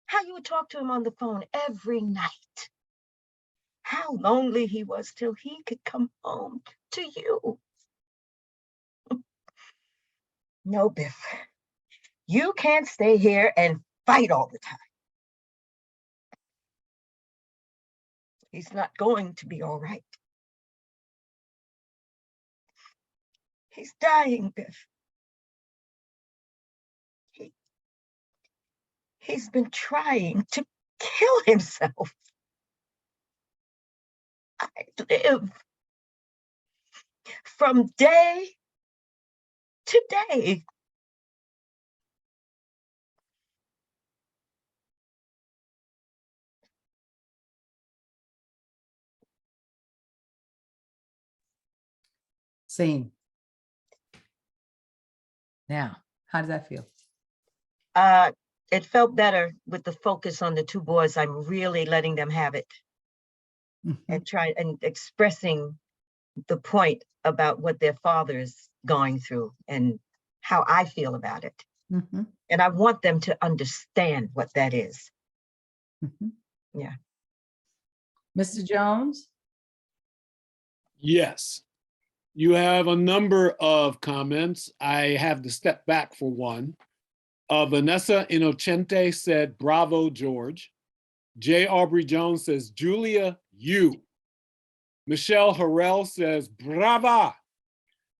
How you would talk to him on the phone every night. How lonely he was till he could come home to you. No, Biff. You can't stay here and fight all the time. He's not going to be all right. He's dying, Biff. He's been trying to kill himself. I live from day to day. Scene. Now, how does that feel? It felt better with the focus on the two boys. I'm really letting them have it and expressing the point about what their father is going through and how I feel about it. Mhm, And I want them to understand what that is. mhm. Yeah. Mr. Jones? Yes. You have a number of comments. I have to step back for one. Vanessa Inocente said, bravo, George. J. Aubrey Jones says, Julia, you. Michelle Harrell says, brava.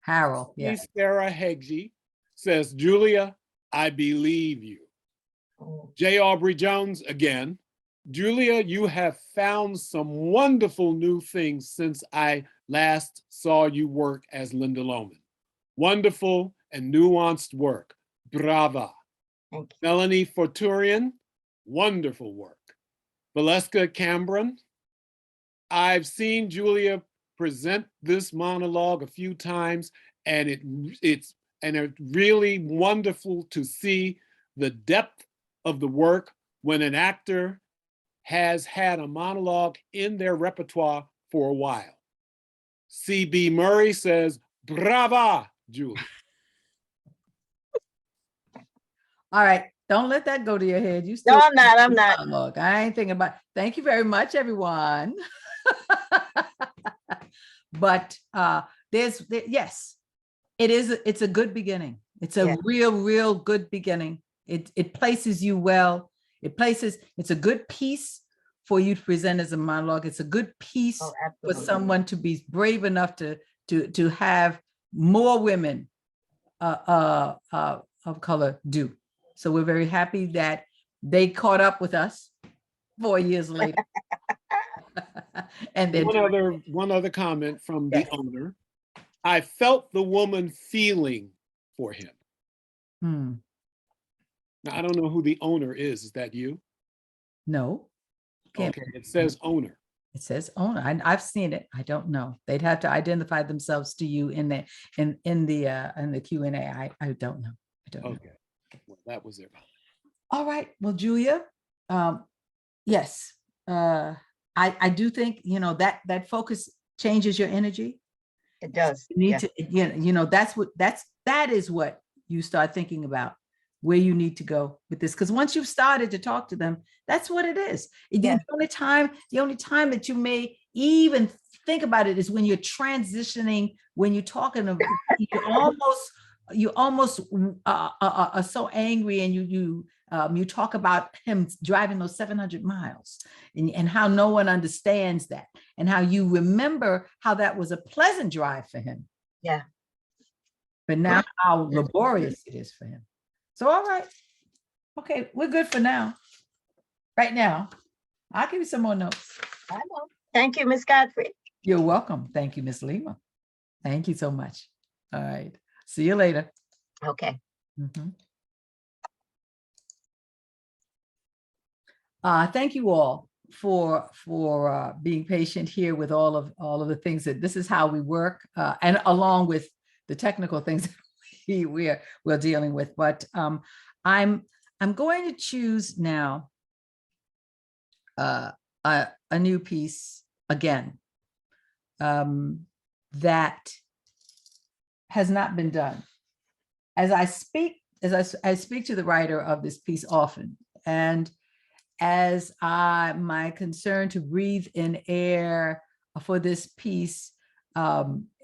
Harold, yeah. Sarah Heggie says, Julia, I believe you. Oh, J. Aubrey Jones again. Julia, you have found some wonderful new things since I last saw you work as Linda Lohman. Wonderful and nuanced work. Brava. thank you. Melanie Forturian, wonderful work. Valeska Cambron, I've seen Julia present this monologue a few times, and it's really wonderful to see the depth of the work when an actor has had a monologue in their repertoire for a while. C.B. Murray says, brava, Julia. All right, don't let that go to your head. You No, still. I'm not. I'm not. Look, I ain't thinking about, thank you very much, everyone. But yes, it's a good beginning. It's a Yeah. real good beginning. It places you well. It's a good piece for you to present as a monologue. It's a good piece Oh, for absolutely. someone to be brave enough to have more women of color do. So we're very happy that they caught up with us 4 years later. And then One other comment from Yes. the owner. I felt the woman feeling for him. Now, I don't know who the owner is. Is that you? No. Can't. Okay, it says owner. It says owner. I've seen it. I don't know. They'd have to identify themselves to you in the Q&A. I don't know. I don't know. Okay, well, that was it. All right. Well, Julia, yes, I do think, that focus changes your energy. It does. You need Yeah. to, that is what you start thinking about, where you need to go with this. Because once you've started to talk to them, that's what it is. Yeah. The only time that you may even think about it is when you're transitioning, when you're talking of, you almost are so angry, and you talk about him driving those 700 miles and how no one understands that, and how you remember how that was a pleasant drive for him. Yeah. But now how laborious it is for him. So, all right. Okay, we're good for now. Right now, I'll give you some more notes. I know. Thank you, Miss Godfrey. You're welcome. Thank you, Miss Lima. Thank you so much. All right. See you later. Okay. Thank you all for being patient here with all of the things that this is how we work, and along with the technical things that we're dealing with. But I'm going to choose now a new piece again that has not been done. As I speak to the writer of this piece often, and as my concern to breathe in air for this piece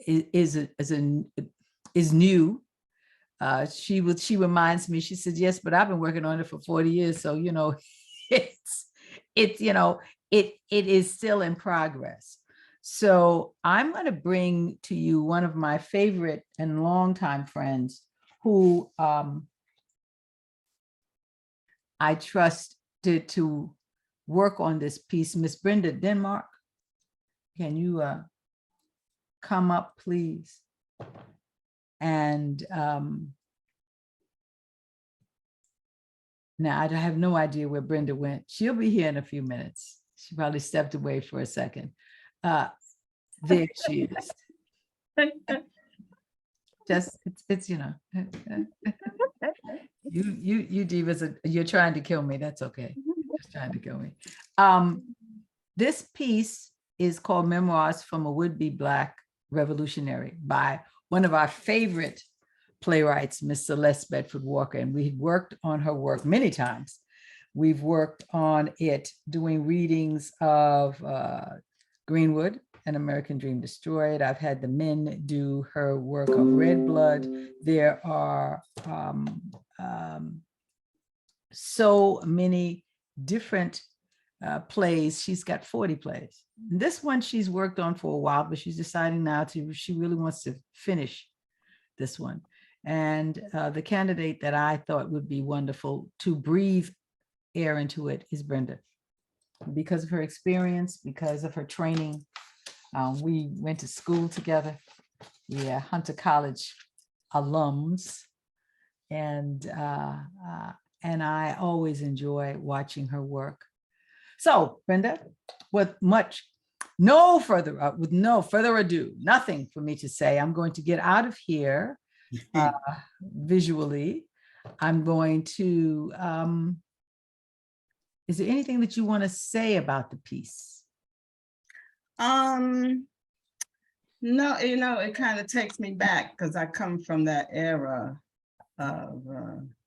is new. She reminds me, she said, yes, but I've been working on it for 40 years. So, it is still in progress. So I'm going to bring to you one of my favorite and longtime friends who I trust to work on this piece. Miss Brenda Denmark, can you come up, please? And now I have no idea where Brenda went. She'll be here in a few minutes. She probably stepped away for a second. There she is. Just it's you divas, you're trying to kill me. That's okay. Just trying to kill me. This piece is called Memoirs from a Would-Be Black Revolutionary by one of our favorite playwrights, Miss Celeste Bedford Walker, and we had worked on her work many times. We've worked on it doing readings of Greenwood, An American Dream Destroyed. I've had the men do her work of Red Blood. There are so many different plays. She's got 40 plays. This one she's worked on for a while, but she's deciding now she really wants to finish this one. And the candidate that I thought would be wonderful to breathe air into it is Brenda. Because of her experience, because of her training. We went to school together. We are Hunter College alums. And I always enjoy watching her work. So, Brenda, with no further ado, nothing for me to say. I'm going to get out of here visually. I'm going to, is there anything that you want to say about the piece? No, it kind of takes me back because I come from that era of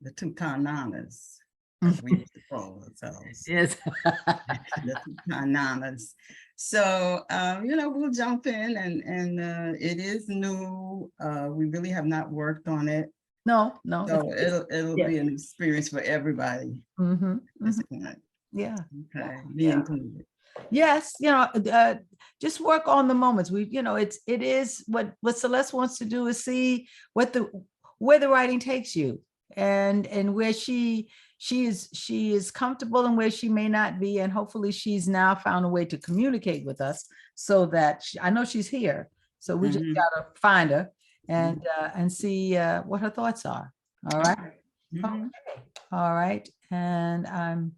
the two Tananas, as we used to call ourselves. Yes. The two Tananas. So, we'll jump in and it is new. We really have not worked on it. No. So it'll Yeah. be an experience for everybody. Mm-hmm, At this point. yeah. Okay, me Yeah. included. Yes, just work on the moments. It is what Celeste wants to do is see where the writing takes you and where she is comfortable and where she may not be. And hopefully she's now found a way to communicate with us so that I know she's here. So we just gotta find her and see what her thoughts are. All right. Mhm. Okay. All right. And I'm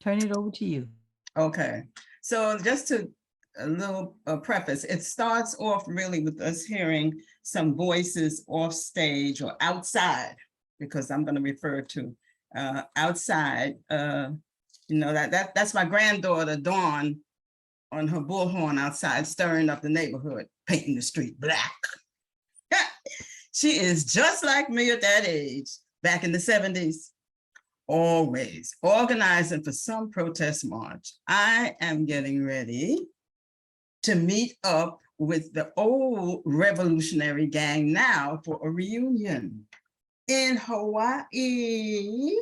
turning it over to you. Okay, so just to a little preface, it starts off really with us hearing some voices off stage or outside, because I'm going to refer to outside. That's my granddaughter Dawn on her bullhorn outside, stirring up the neighborhood, painting the street black. She is just like me at that age, back in the 70s. Always organizing for some protest march. I am getting ready to meet up with the old revolutionary gang now for a reunion in Hawaii.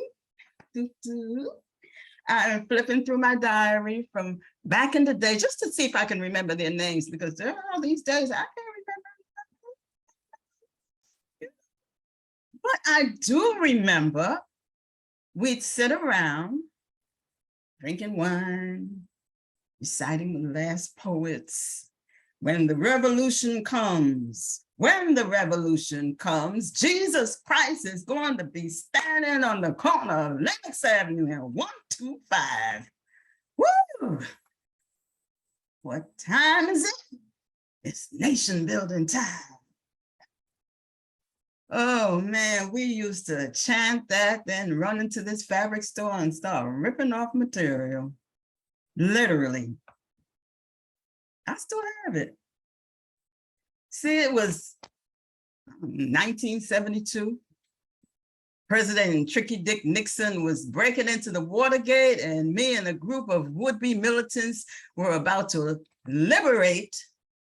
I'm flipping through my diary from back in the day just to see if I can remember their names, because there are all these days I can't remember. But I do remember we'd sit around drinking wine, reciting the last poets. When the revolution comes, Jesus Christ is going to be standing on the corner of Lenox Avenue and 125. Woo! What time is it? It's nation building time. Oh man, we used to chant that, then run into this fabric store and start ripping off material. Literally. I still have it. See, it was 1972. President Tricky Dick Nixon was breaking into the Watergate, and me and a group of would-be militants were about to liberate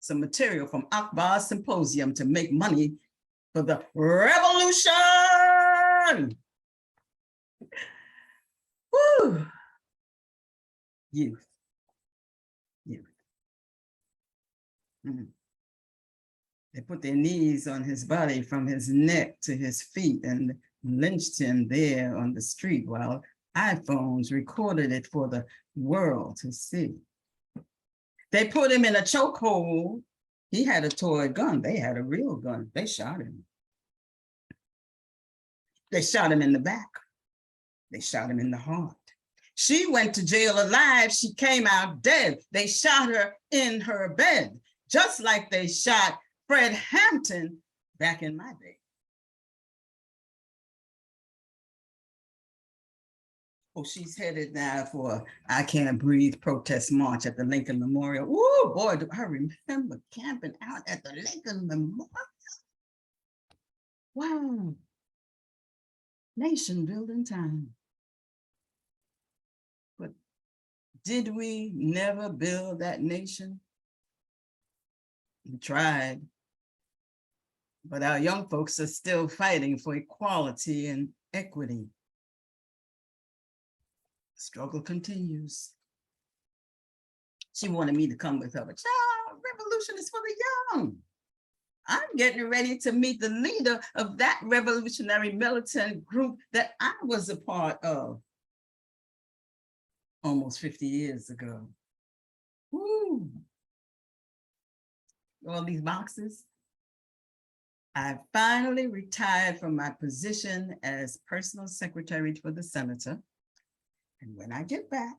some material from Akbar's symposium to make money for the revolution. Woo. Youth. They put their knees on his body from his neck to his feet and lynched him there on the street while iPhones recorded it for the world to see. They put him in a chokehold. He had a toy gun. They had a real gun. They shot him. They shot him in the back. They shot him in the heart. She went to jail alive. She came out dead. They shot her in her bed, just like they shot Fred Hampton back in my day. Oh, she's headed now for I Can't Breathe protest march at the Lincoln Memorial. Oh boy, do I remember camping out at the Lincoln Memorial. Wow. Nation building time. But did we never build that nation? We tried. But our young folks are still fighting for equality and equity. Struggle continues. She wanted me to come with her, but child, revolution is for the young. I'm getting ready to meet the leader of that revolutionary militant group that I was a part of almost 50 years ago. Woo. All these boxes. I finally retired from my position as personal secretary for the senator. And when I get back,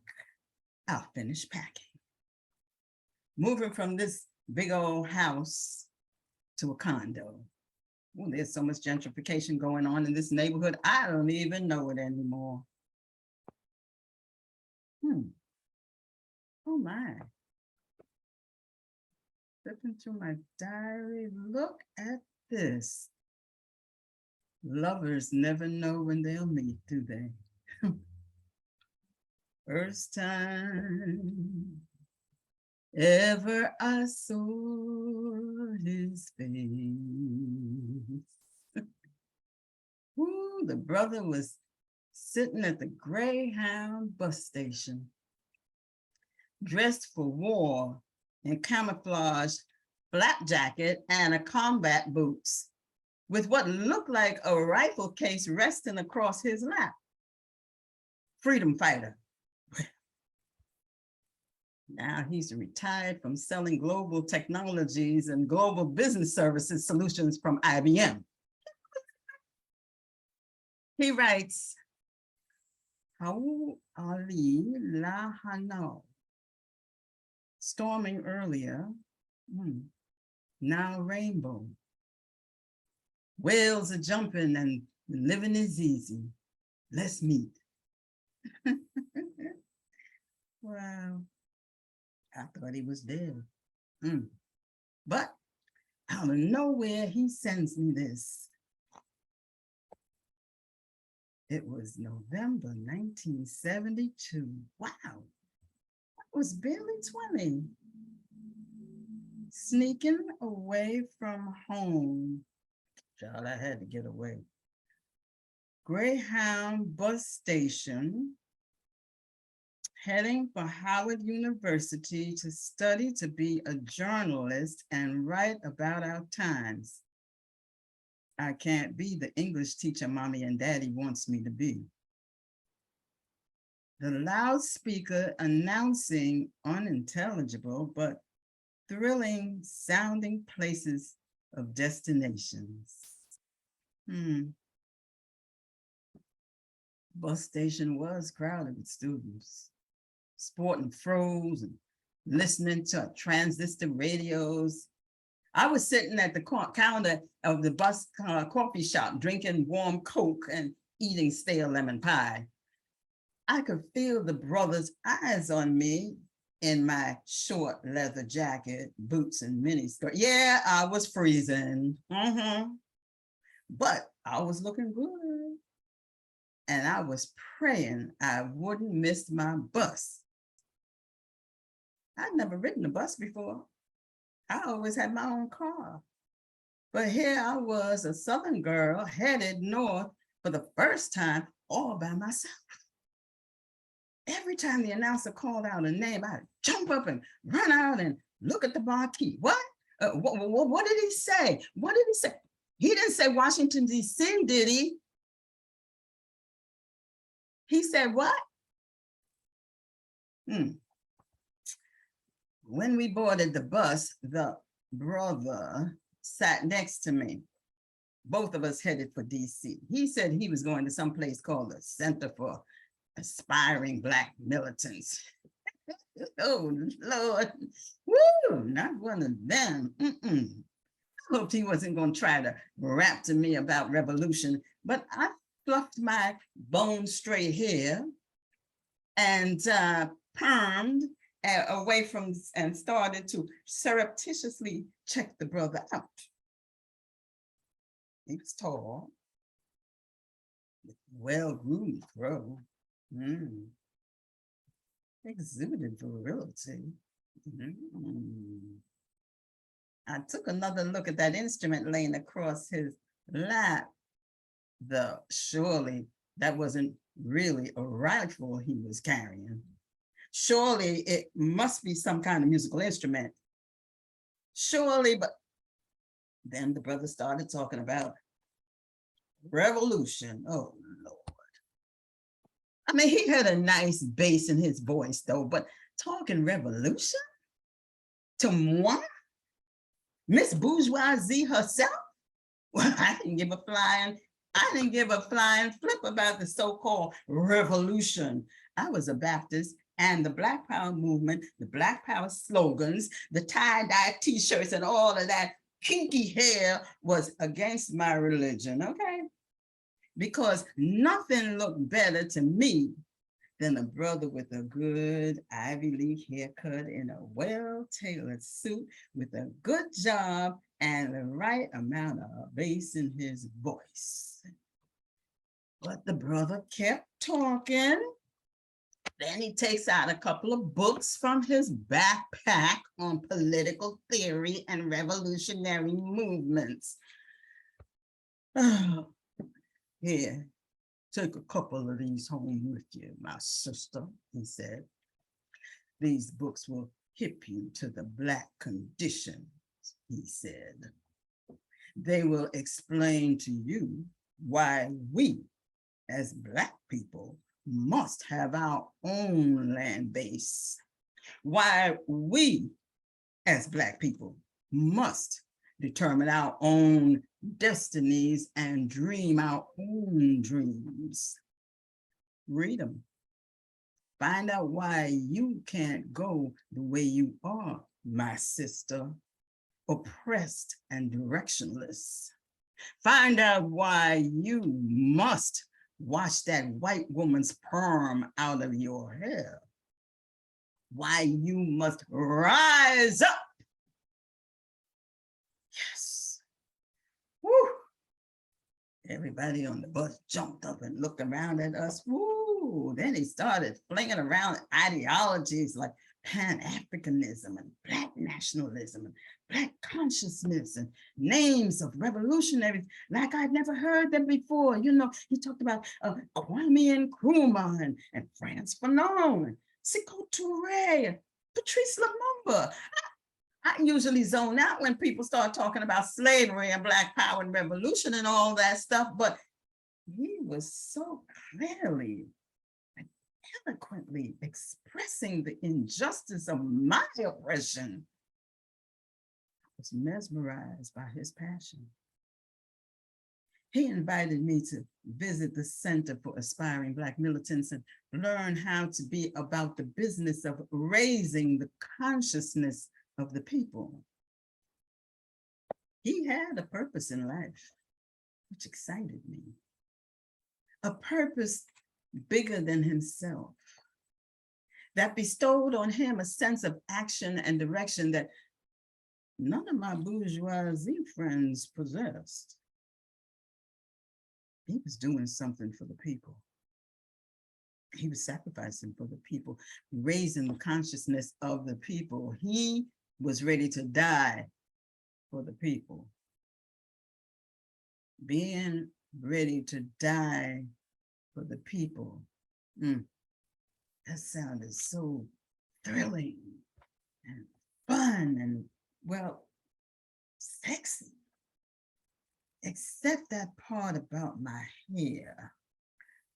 I'll finish packing. Moving from this big old house to a condo. Well, there's so much gentrification going on in this neighborhood, I don't even know it anymore. Oh my. Flipping through my diary, look at this. Lovers never know when they'll meet, do they? First time ever I saw his face. Ooh, the brother was sitting at the Greyhound bus station, dressed for war in camouflage flak jacket and a combat boots, with what looked like a rifle case resting across his lap. Freedom fighter. Now he's retired from selling global technologies and global business services solutions from IBM. He writes, Hau Ali Lahano, storming earlier, now rainbow. Whales are jumping and living is easy. Let's meet. Wow. I thought he was dead. But out of nowhere, he sends me this. It was November 1972. Wow. I was barely 20. Sneaking away from home. Child, I had to get away. Greyhound bus station, heading for Howard University to study to be a journalist and write about our times. I can't be the English teacher mommy and daddy wants me to be. The loudspeaker announcing unintelligible but thrilling sounding places of destinations. Bus station was crowded with students, sporting froze and listening to transistor radios. I was sitting at the counter of the bus coffee shop, drinking warm Coke and eating stale lemon pie. I could feel the brothers' eyes on me in my short leather jacket, boots, and mini skirt. Yeah, I was freezing. But I was looking good. And I was praying I wouldn't miss my bus. I'd never ridden a bus before. I always had my own car. But here I was, a Southern girl headed north for the first time all by myself. Every time the announcer called out a name, I'd jump up and run out and look at the marquee. What did he say? What did he say? He didn't say Washington, D.C., did he? He said what? When we boarded the bus, the brother sat next to me. Both of us headed for DC. He said he was going to some place called the Center for Aspiring Black Militants. Oh, Lord. Woo, not one of them. I hoped he wasn't going to try to rap to me about revolution, but I fluffed my bone straight hair and permed away from and started to surreptitiously check the brother out. He was tall, with well-groomed throat. Exuded virility. I took another look at that instrument laying across his lap. Surely that wasn't really a rifle he was carrying. Surely it must be some kind of musical instrument. Surely, but then the brother started talking about revolution. Oh, Lord. I mean, he had a nice bass in his voice, though, but talking revolution? To moi? Miss Bourgeoisie herself? Well, I didn't give a flying flip about the so-called revolution. I was a Baptist, and the Black Power movement, the Black Power slogans, the tie-dye t-shirts, and all of that kinky hair was against my religion, okay? Because nothing looked better to me than a brother with a good Ivy League haircut in a well-tailored suit with a good job and the right amount of bass in his voice. But the brother kept talking. Then he takes out a couple of books from his backpack on political theory and revolutionary movements. Oh, here, take a couple of these home with you, my sister, he said. These books will hip you to the Black condition, he said. They will explain to you why we, as Black people, must have our own land base. Why we, as Black people, must determine our own destinies and dream our own dreams. Read them. Find out why you can't go the way you are, my sister, oppressed and directionless. Find out why you must wash that white woman's perm out of your hair. Why you must rise up. Yes. Woo. Everybody on the bus jumped up and looked around at us. Woo. Then he started flinging around ideologies like Pan-Africanism and Black nationalism and Black consciousness and names of revolutionaries like I'd never heard them before. You know, he talked about Kwame Nkrumah and Frantz Fanon and Sekou Touré and Patrice Lumumba. I usually zone out when people start talking about slavery and Black power and revolution and all that stuff, but he was so clearly and eloquently expressing the injustice of my oppression. I was mesmerized by his passion. He invited me to visit the Center for Aspiring Black Militants and learn how to be about the business of raising the consciousness of the people. He had a purpose in life, which excited me. A purpose bigger than himself, that bestowed on him a sense of action and direction that none of my bourgeoisie friends possessed. He was doing something for the people. He was sacrificing for the people, raising the consciousness of the people. He was ready to die for the people. Being ready to die for the people. That sounded so thrilling and fun and, well, sexy. Except that part about my hair.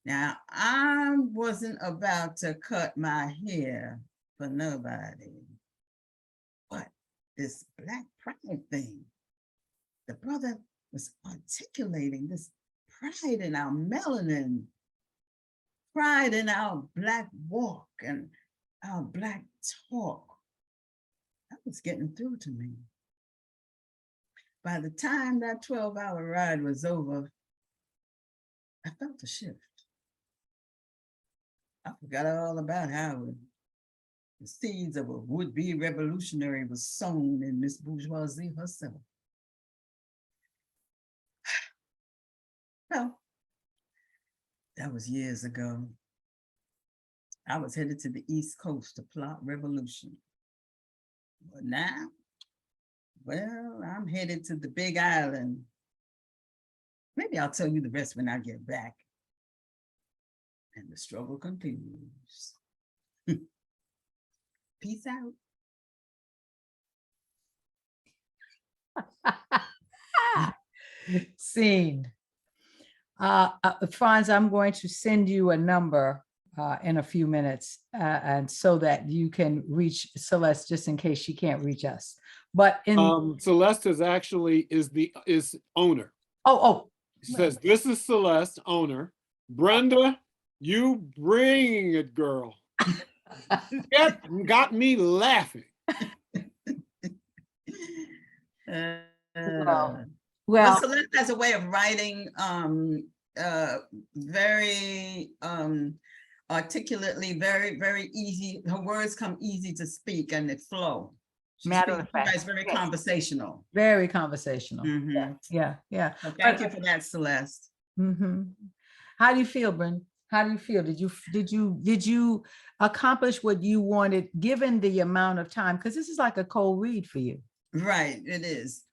Now, I wasn't about to cut my hair for nobody. But this Black pride thing, the brother was articulating this pride in our melanin, pride in our Black walk and our Black talk. That was getting through to me. By the time that 12-hour ride was over, I felt a shift. I forgot all about how the seeds of a would-be revolutionary was sown in Miss Bourgeoisie herself. Well, that was years ago. I was headed to the East Coast to plot revolution. But now, well, I'm headed to the Big Island. Maybe I'll tell you the rest when I get back. And the struggle continues. Peace out. Scene. Franz, I'm going to send you a number in a few minutes, and so that you can reach Celeste just in case she can't reach us. But in Celeste is owner. oh, It says, this is Celeste, owner. Brenda, you bring it, girl. Got me laughing. well, Well, Celeste has a way of writing very articulately, very easy. Her words come easy to speak and they flow. matter of fact, It's very conversational. Very conversational. Mhm. Yeah. So thank you for that, Celeste. How do you feel, Brenda? How do you feel? Did you accomplish what you wanted given the amount of time? Because this is like a cold read for you. Right, it is.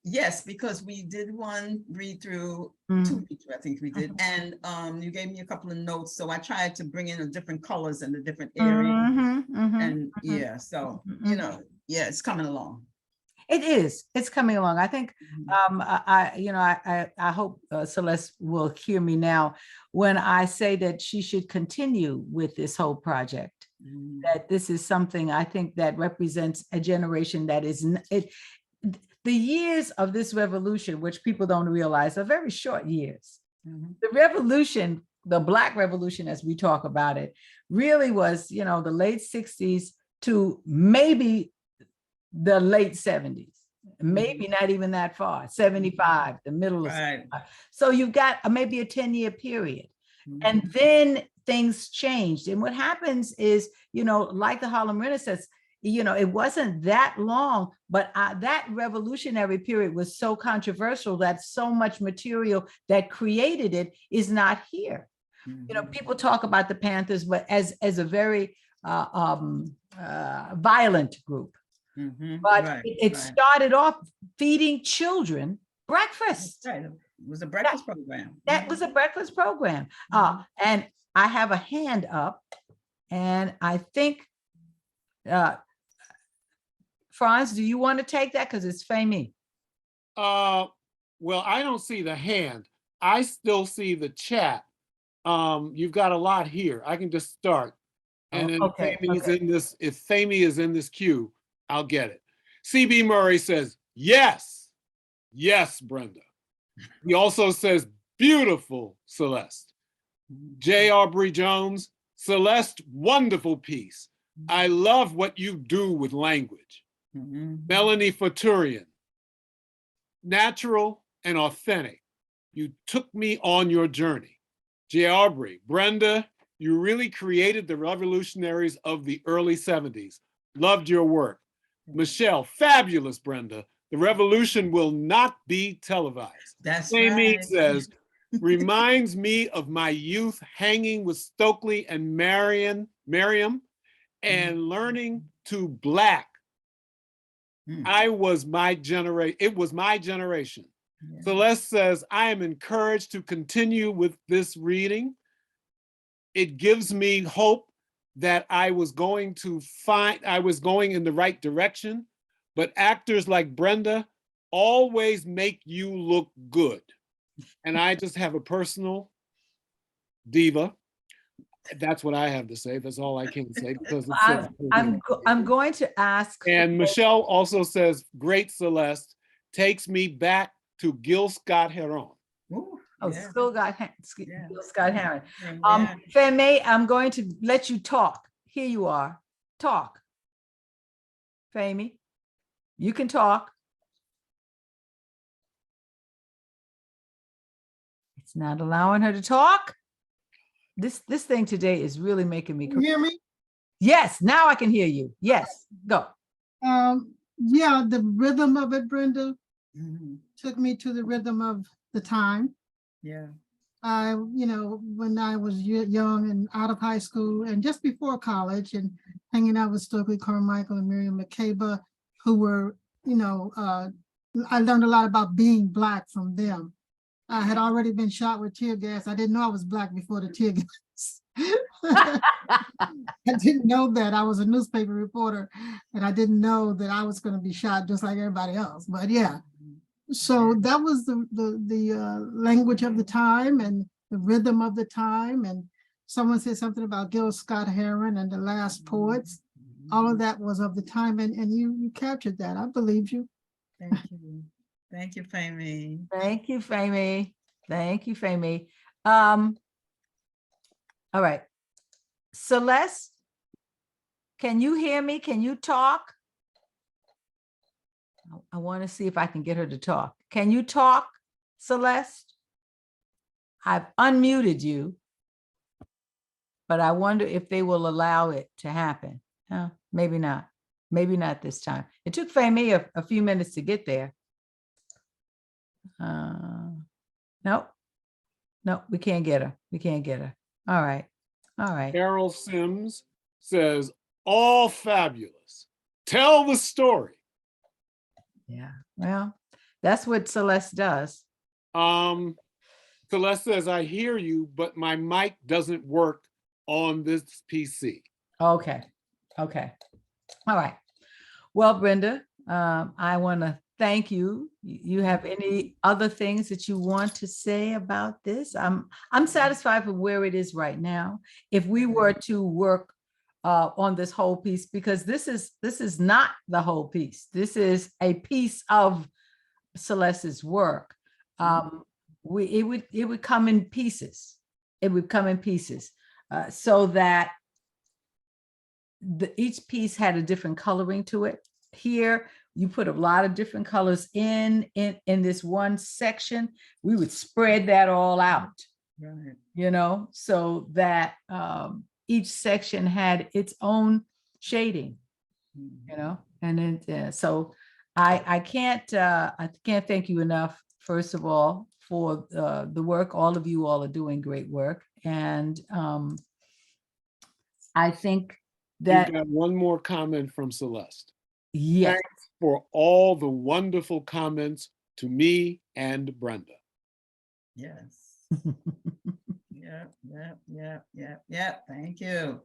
Yes, because we did one read through, two read through, I think we did, and you gave me a couple of notes, so I tried to bring in the different colors and the different areas, and yeah, so you know, yeah, it's coming along. It is. It's coming along. I think. I hope Celeste will hear me now when I say that she should continue with this whole project. That this is something I think that represents a generation that is the years of this revolution, which people don't realize, are very short years. The revolution, the Black Revolution, as we talk about it, really was, the late 60s to maybe the late 70s, maybe not even that far, 75, the middle of 75. So you've got maybe a 10-year period. And then things changed. And what happens is, like the Harlem Renaissance, it wasn't that long, but that revolutionary period was so controversial that so much material that created it is not here. People talk about the Panthers, but as a very violent group. But it started off feeding children breakfast. Right. It was a breakfast program. That was a breakfast program. And I have a hand up, and I think, Franz, do you want to take that? Because it's Femi. Well, I don't see the hand. I still see the chat. You've got a lot here. I can just start. And then if Femi is in this queue, I'll get it. CB Murray says, yes, Brenda. He also says, beautiful, Celeste. J. Aubrey Jones, Celeste, wonderful piece. I love what you do with language. Melanie Faturian, natural and authentic. You took me on your journey. J. Aubrey, Brenda, you really created the revolutionaries of the early 70s. Loved your work. Michelle, fabulous, Brenda. The revolution will not be televised. That's Amy right. says, reminds me of my youth hanging with Stokely and Miriam and learning to Black. It was my generation. Celeste says, I am encouraged to continue with this reading. It gives me hope that I was going in the right direction, but actors like Brenda always make you look good. And I just have a personal diva. That's what I have to say. That's all I can say, because I'm going to ask. And Michelle also says, great Celeste, takes me back to Gil Scott-Heron. Gil Scott-Heron. Femi, I'm going to let you talk. Here you are. Talk. Femi, you can talk. It's not allowing her to talk. This thing today is really making me. Can you hear me? Yes, now I can hear you. Yes, go. Yeah, the rhythm of it, Brenda, took me to the rhythm of the time. Yeah. When I was young and out of high school and just before college and hanging out with Stokely Carmichael and Miriam Makeba, who were, I learned a lot about being Black from them. I had already been shot with tear gas. I didn't know I was Black before the tear gas. I didn't know that. I was a newspaper reporter and I didn't know that I was going to be shot just like everybody else. But yeah, so that was the language of the time and the rhythm of the time. And someone said something about Gil Scott Heron and the Last Poets. All of that was of the time, and you captured that. I believe you. Thank you. Thank you, Femi. Thank you, Femi. Thank you, Femi. All right. Celeste, can you hear me? Can you talk? I want to see if I can get her to talk. Can you talk, Celeste? I've unmuted you, but I wonder if they will allow it to happen. No, maybe not. Maybe not this time. It took Femi a few minutes to get there. Nope. No, we can't get her. We can't get her. All right. All right. Carol Sims says, all fabulous. Tell the story. Yeah. Well, that's what Celeste does. Celeste says, I hear you, but my mic doesn't work on this PC. Okay. Okay. All right. Well, Brenda, I want to thank you. You have any other things that you want to say about this? I'm satisfied with where it is right now. If we were to work on this whole piece, because this is not the whole piece. This is a piece of Celeste's work. It would come in pieces. It would come in pieces so that each piece had a different coloring to it. Here, you put a lot of different colors in this one section. We would spread that all out, right. So that each section had its own shading, and then so I can't thank you enough, first of all, for the work. All of you all are doing great work, and I think that we've got one more comment from Celeste. Yes. Thanks for all the wonderful comments to me and Brenda. Yes. Yeah. Thank you,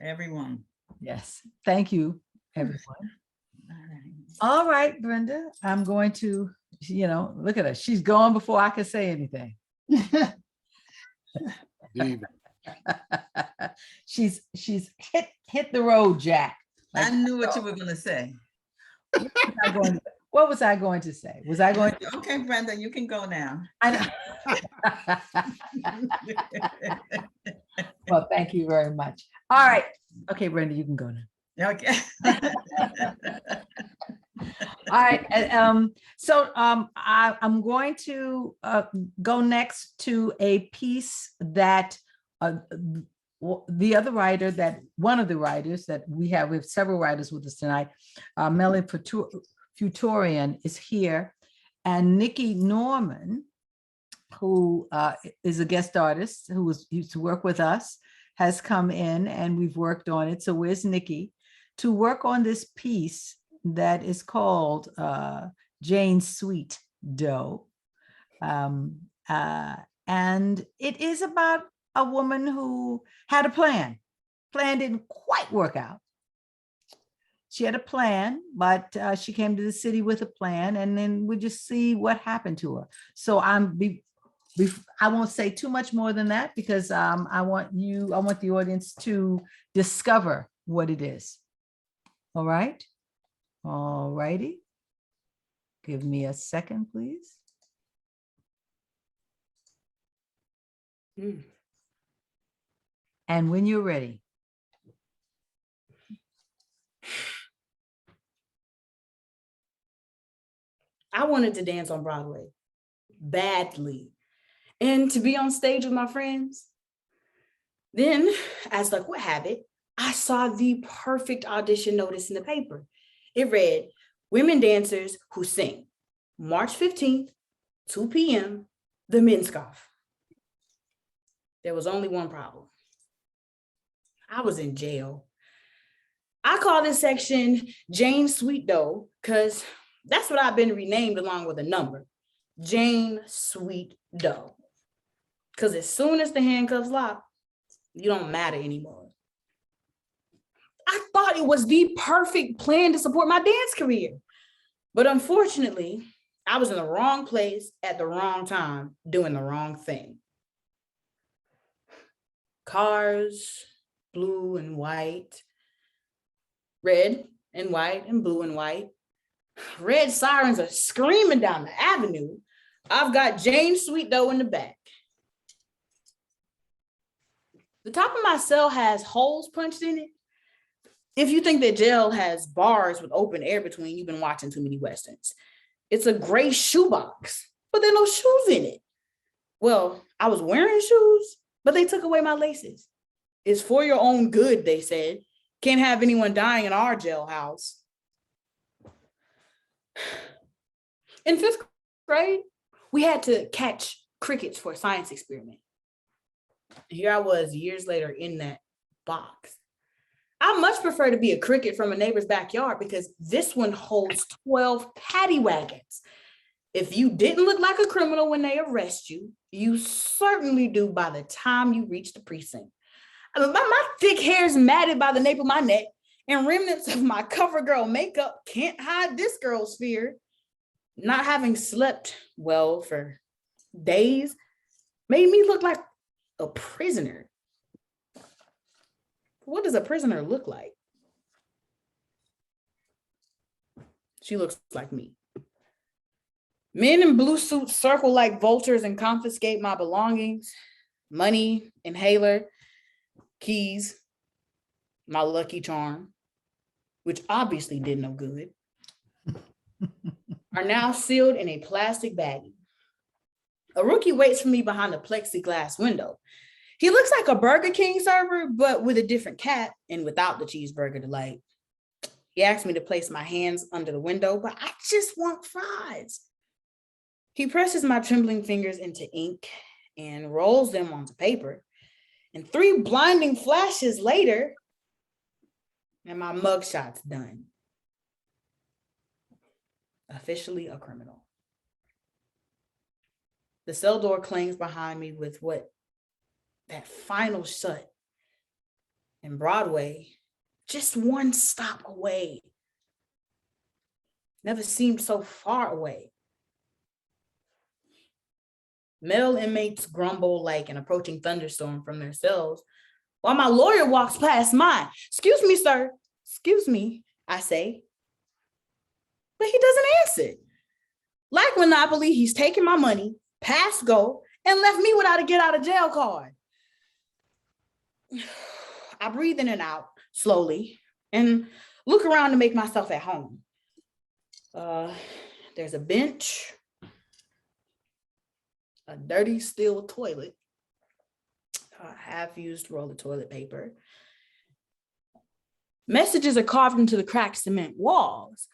everyone. Yes. Thank you, everyone. All right, Brenda, I'm going to, look at her. She's gone before I can say anything. She's hit the road, Jack. I knew what you were going to say. What was I going to say? Was I going to? Okay, Brenda, you can go now. I know. Well, thank you very much. All right. Okay, Brenda, you can go now. Okay. All right. So I'm going to go next to a piece that the other writer, that one of the writers that we have several writers with us tonight, Melanie Futorian is here, and Nikki Norman, who is a guest artist who used to work with us, has come in and we've worked on it. So where's Nikki to work on this piece that is called Jane's Sweet Dough. And it is about a woman who had a plan. Plan didn't quite work out. She had a plan, but she came to the city with a plan, and then we just see what happened to her. So I won't say too much more than that, because I want the audience to discover what it is. All right. All righty. Give me a second, please. And when you're ready. I wanted to dance on Broadway badly, and to be on stage with my friends. Then, as luck would have it, I saw the perfect audition notice in the paper. It read, "Women dancers who sing, March 15th, 2 p.m., the Minskoff." There was only one problem. I was in jail. I call this section Jane Sweet Doe because that's what I've been renamed along with a number. Jane Sweet Doe. Because as soon as the handcuffs lock, you don't matter anymore. I thought it was the perfect plan to support my dance career. But unfortunately, I was in the wrong place at the wrong time, doing the wrong thing. Cars, blue and white, red and white and blue and white. Red sirens are screaming down the avenue. I've got Jane Sweet Doe in the back. The top of my cell has holes punched in it. If you think that jail has bars with open air between, you've been watching too many Westerns. It's a gray shoebox, but there are no shoes in it. Well, I was wearing shoes, but they took away my laces. It's for your own good, they said. Can't have anyone dying in our jailhouse. In 5th grade, we had to catch crickets for a science experiment. Here I was years later in that box. I much prefer to be a cricket from a neighbor's backyard because this one holds 12 paddy wagons. If you didn't look like a criminal when they arrest you, you certainly do by the time you reach the precinct. My thick hair is matted by the nape of my neck, and remnants of my CoverGirl makeup can't hide this girl's fear. Not having slept well for days made me look like a prisoner. What does a prisoner look like? She looks like me. Men in blue suits circle like vultures and confiscate my belongings, money, inhaler, keys, my Lucky Charm, which obviously did no good, are now sealed in a plastic baggie. A rookie waits for me behind a plexiglass window. He looks like a Burger King server, but with a different cap and without the cheeseburger delight. He asked me to place my hands under the window, but I just want fries. He presses my trembling fingers into ink and rolls them onto paper. And 3 blinding flashes later, and my mugshot's done. Officially a criminal. The cell door clings behind me with that final shut. And Broadway, just one stop away. Never seemed so far away. Male inmates grumble like an approaching thunderstorm from their cells, while my lawyer walks past mine. "Excuse me, sir. Excuse me," I say. But he doesn't answer. Like Monopoly, he's taken my money, passed go, and left me without a get out of jail card. I breathe in and out slowly and look around to make myself at home. There's a bench, a dirty steel toilet, a half-used roll of toilet paper. Messages are carved into the cracked cement walls.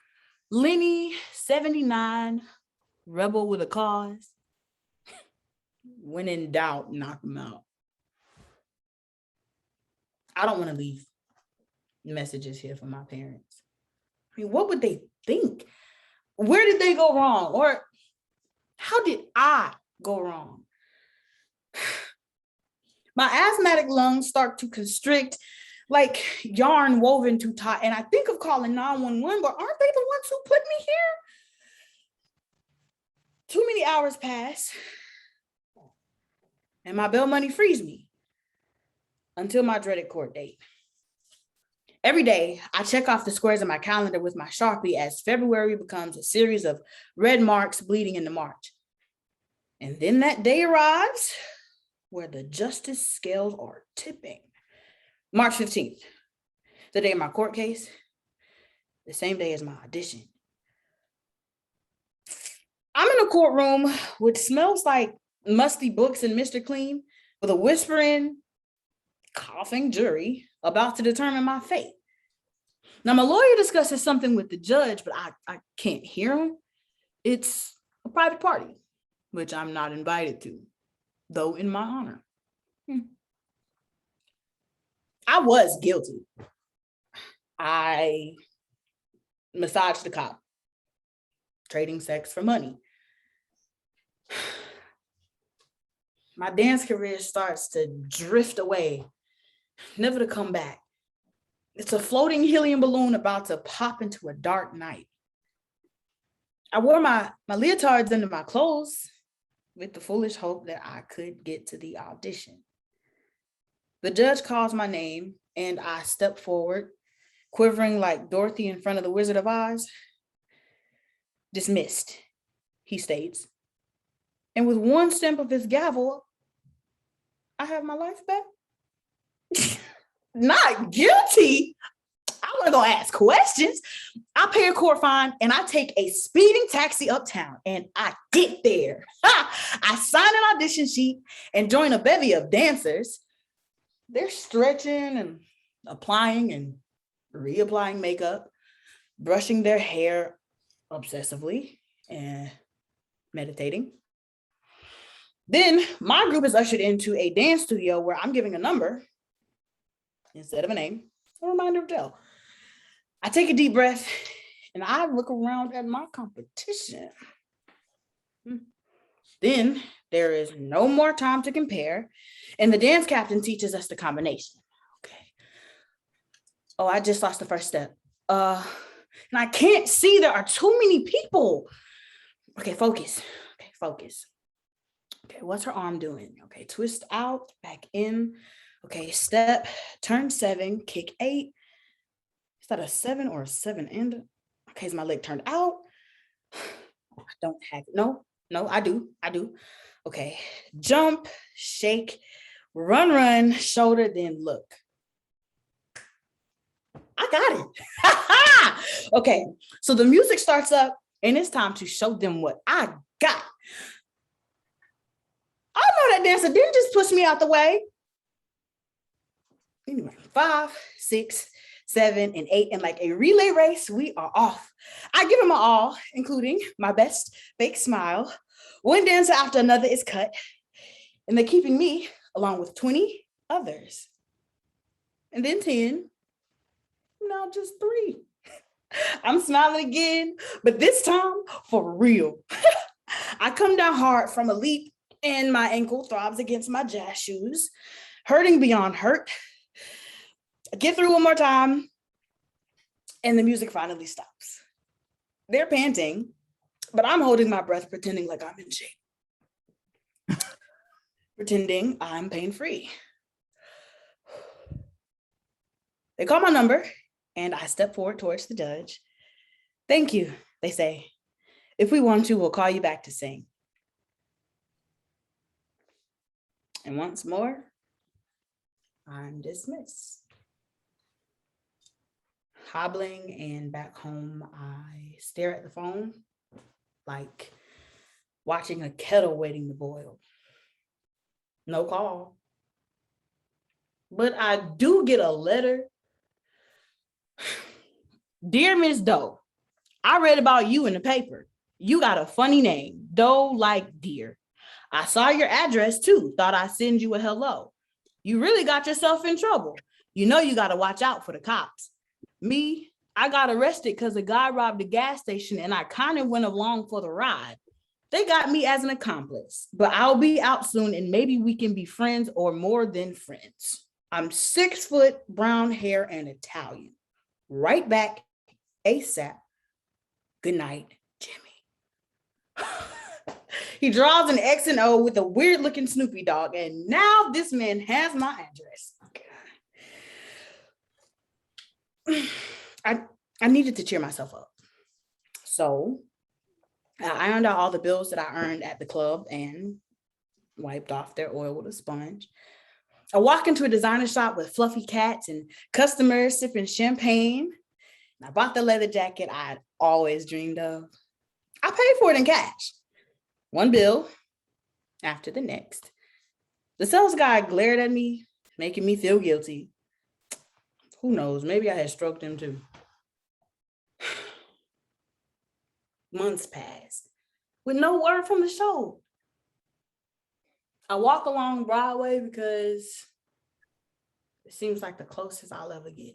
Lenny, 79, rebel with a cause. When in doubt, knock them out. I don't want to leave messages here for my parents. I mean, what would they think? Where did they go wrong? Or how did I go wrong? My asthmatic lungs start to constrict like yarn woven too tight. And I think of calling 911, but aren't they the ones who put me here? Too many hours pass, and my bail money frees me until my dreaded court date. Every day, I check off the squares of my calendar with my Sharpie as February becomes a series of red marks bleeding into March. And then that day arrives where the justice scales are tipping. March 15th, the day of my court case, the same day as my audition. I'm in a courtroom which smells like musty books and Mr. Clean, with a whispering, coughing jury about to determine my fate. Now, my lawyer discusses something with the judge, but I can't hear him. It's a private party, which I'm not invited to, though in my honor. I was guilty. I massaged the cop, trading sex for money. My dance career starts to drift away, never to come back. It's a floating helium balloon about to pop into a dark night. I wore my leotards under my clothes with the foolish hope that I could get to the audition. The judge calls my name and I step forward, quivering like Dorothy in front of the Wizard of Oz. Dismissed, he states. And with one stamp of his gavel, I have my life back. Not guilty. I wasn't gonna ask questions. I pay a court fine and I take a speeding taxi uptown and I get there. I sign an audition sheet and join a bevy of dancers. They're stretching and applying and reapplying makeup, brushing their hair obsessively and meditating. Then my group is ushered into a dance studio where I'm giving a number instead of a name, a reminder of Joe. I take a deep breath and I look around at my competition. Then there is no more time to compare, and the dance captain teaches us the combination. Okay. Oh, I just lost the first step. And I can't see, there are too many people. Okay, focus. Okay, focus. Okay, what's her arm doing? Okay, twist out, back in. Okay, step, turn 7, kick 8. Is that a 7 or a 7 and? Okay, is my leg turned out? I don't have it. No, I do. Okay, jump, shake, run, shoulder, then look. I got it. Okay, so the music starts up and it's time to show them what I got. I know that dancer didn't just push me out the way. Anyway, 5, 6, 7, and 8, and like a relay race, we are off. I give them my all, including my best fake smile. One dancer after another is cut, and they're keeping me along with 20 others. And then 10, now just 3. I'm smiling again, but this time for real. I come down hard from a leap, and my ankle throbs against my jazz shoes, hurting beyond hurt. I get through one more time, and the music finally stops. They're panting, but I'm holding my breath, pretending like I'm in shape. Pretending I'm pain-free. They call my number, and I step forward towards the judge. Thank you, they say. If we want to, we'll call you back to sing. And once more, I'm dismissed. Hobbling and back home, I stare at the phone like watching a kettle waiting to boil. No call. But I do get a letter. Dear Miss Doe, I read about you in the paper. You got a funny name, Doe like deer. I saw your address too, thought I'd send you a hello. You really got yourself in trouble. You know you got to watch out for the cops. Me, I got arrested because a guy robbed a gas station and I kind of went along for the ride. They got me as an accomplice, but I'll be out soon and maybe we can be friends or more than friends. I'm 6 foot, brown hair, and Italian. Right back, ASAP. Good night, Jimmy. He draws an X and O with a weird looking Snoopy dog, and now this man has my address. Okay. I needed to cheer myself up. So I ironed out all the bills that I earned at the club and wiped off their oil with a sponge. I walk into a designer shop with fluffy cats and customers sipping champagne. And I bought the leather jacket I'd always dreamed of. I paid for it in cash. One bill after the next. The sales guy glared at me, making me feel guilty. Who knows? Maybe I had stroked him too. Months passed with no word from the show. I walk along Broadway because it seems like the closest I'll ever get.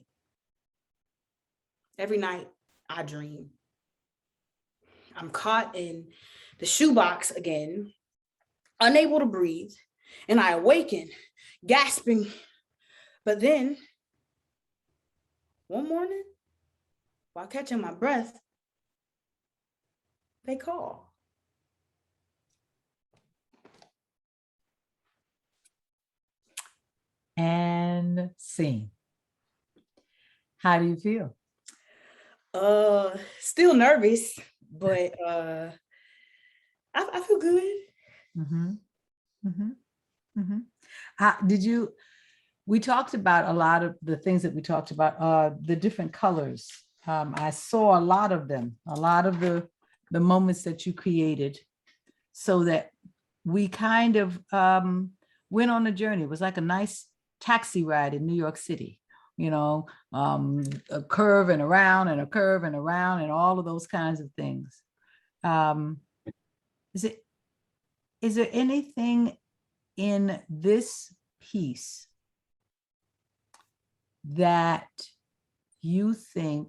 Every night I dream. I'm caught in the shoebox again, unable to breathe, and I awaken, gasping. But then, one morning, while catching my breath, they call. And scene. How do you feel? Still nervous, but I feel good. Mm-hmm. Mm-hmm. Mm-hmm. We talked about a lot of the things that we talked about, the different colors. I saw a lot of them, a lot of the moments that you created, so that we kind of went on a journey. It was like a nice taxi ride in New York City, a curve and around and a curve and around and all of those kinds of things. Is there anything in this piece that you think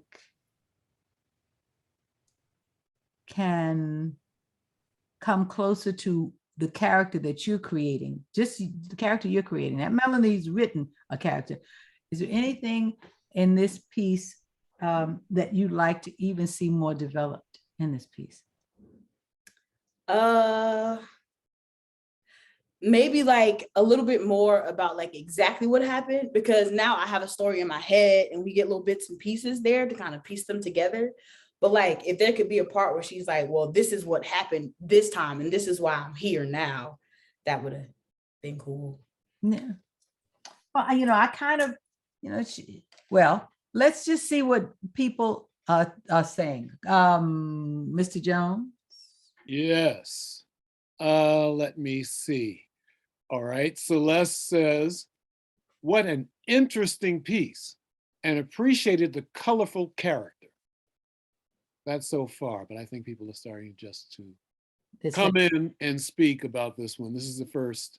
can come closer to the character that you're creating, just the character you're creating? That Melanie's written a character. Is there anything in this piece that you'd like to even see more developed in this piece? Maybe like a little bit more about like exactly what happened, because now I have a story in my head and we get little bits and pieces there to kind of piece them together. But like, if there could be a part where she's like, well, this is what happened this time and this is why I'm here now, that would have been cool. Yeah. Well, I kind of, well, let's just see what people are saying. Mr. Jones? Yes. Let me see. All right. Celeste says, what an interesting piece, and appreciated the colorful character. That's so far, but I think people are starting just to come in and speak about this one. This is the first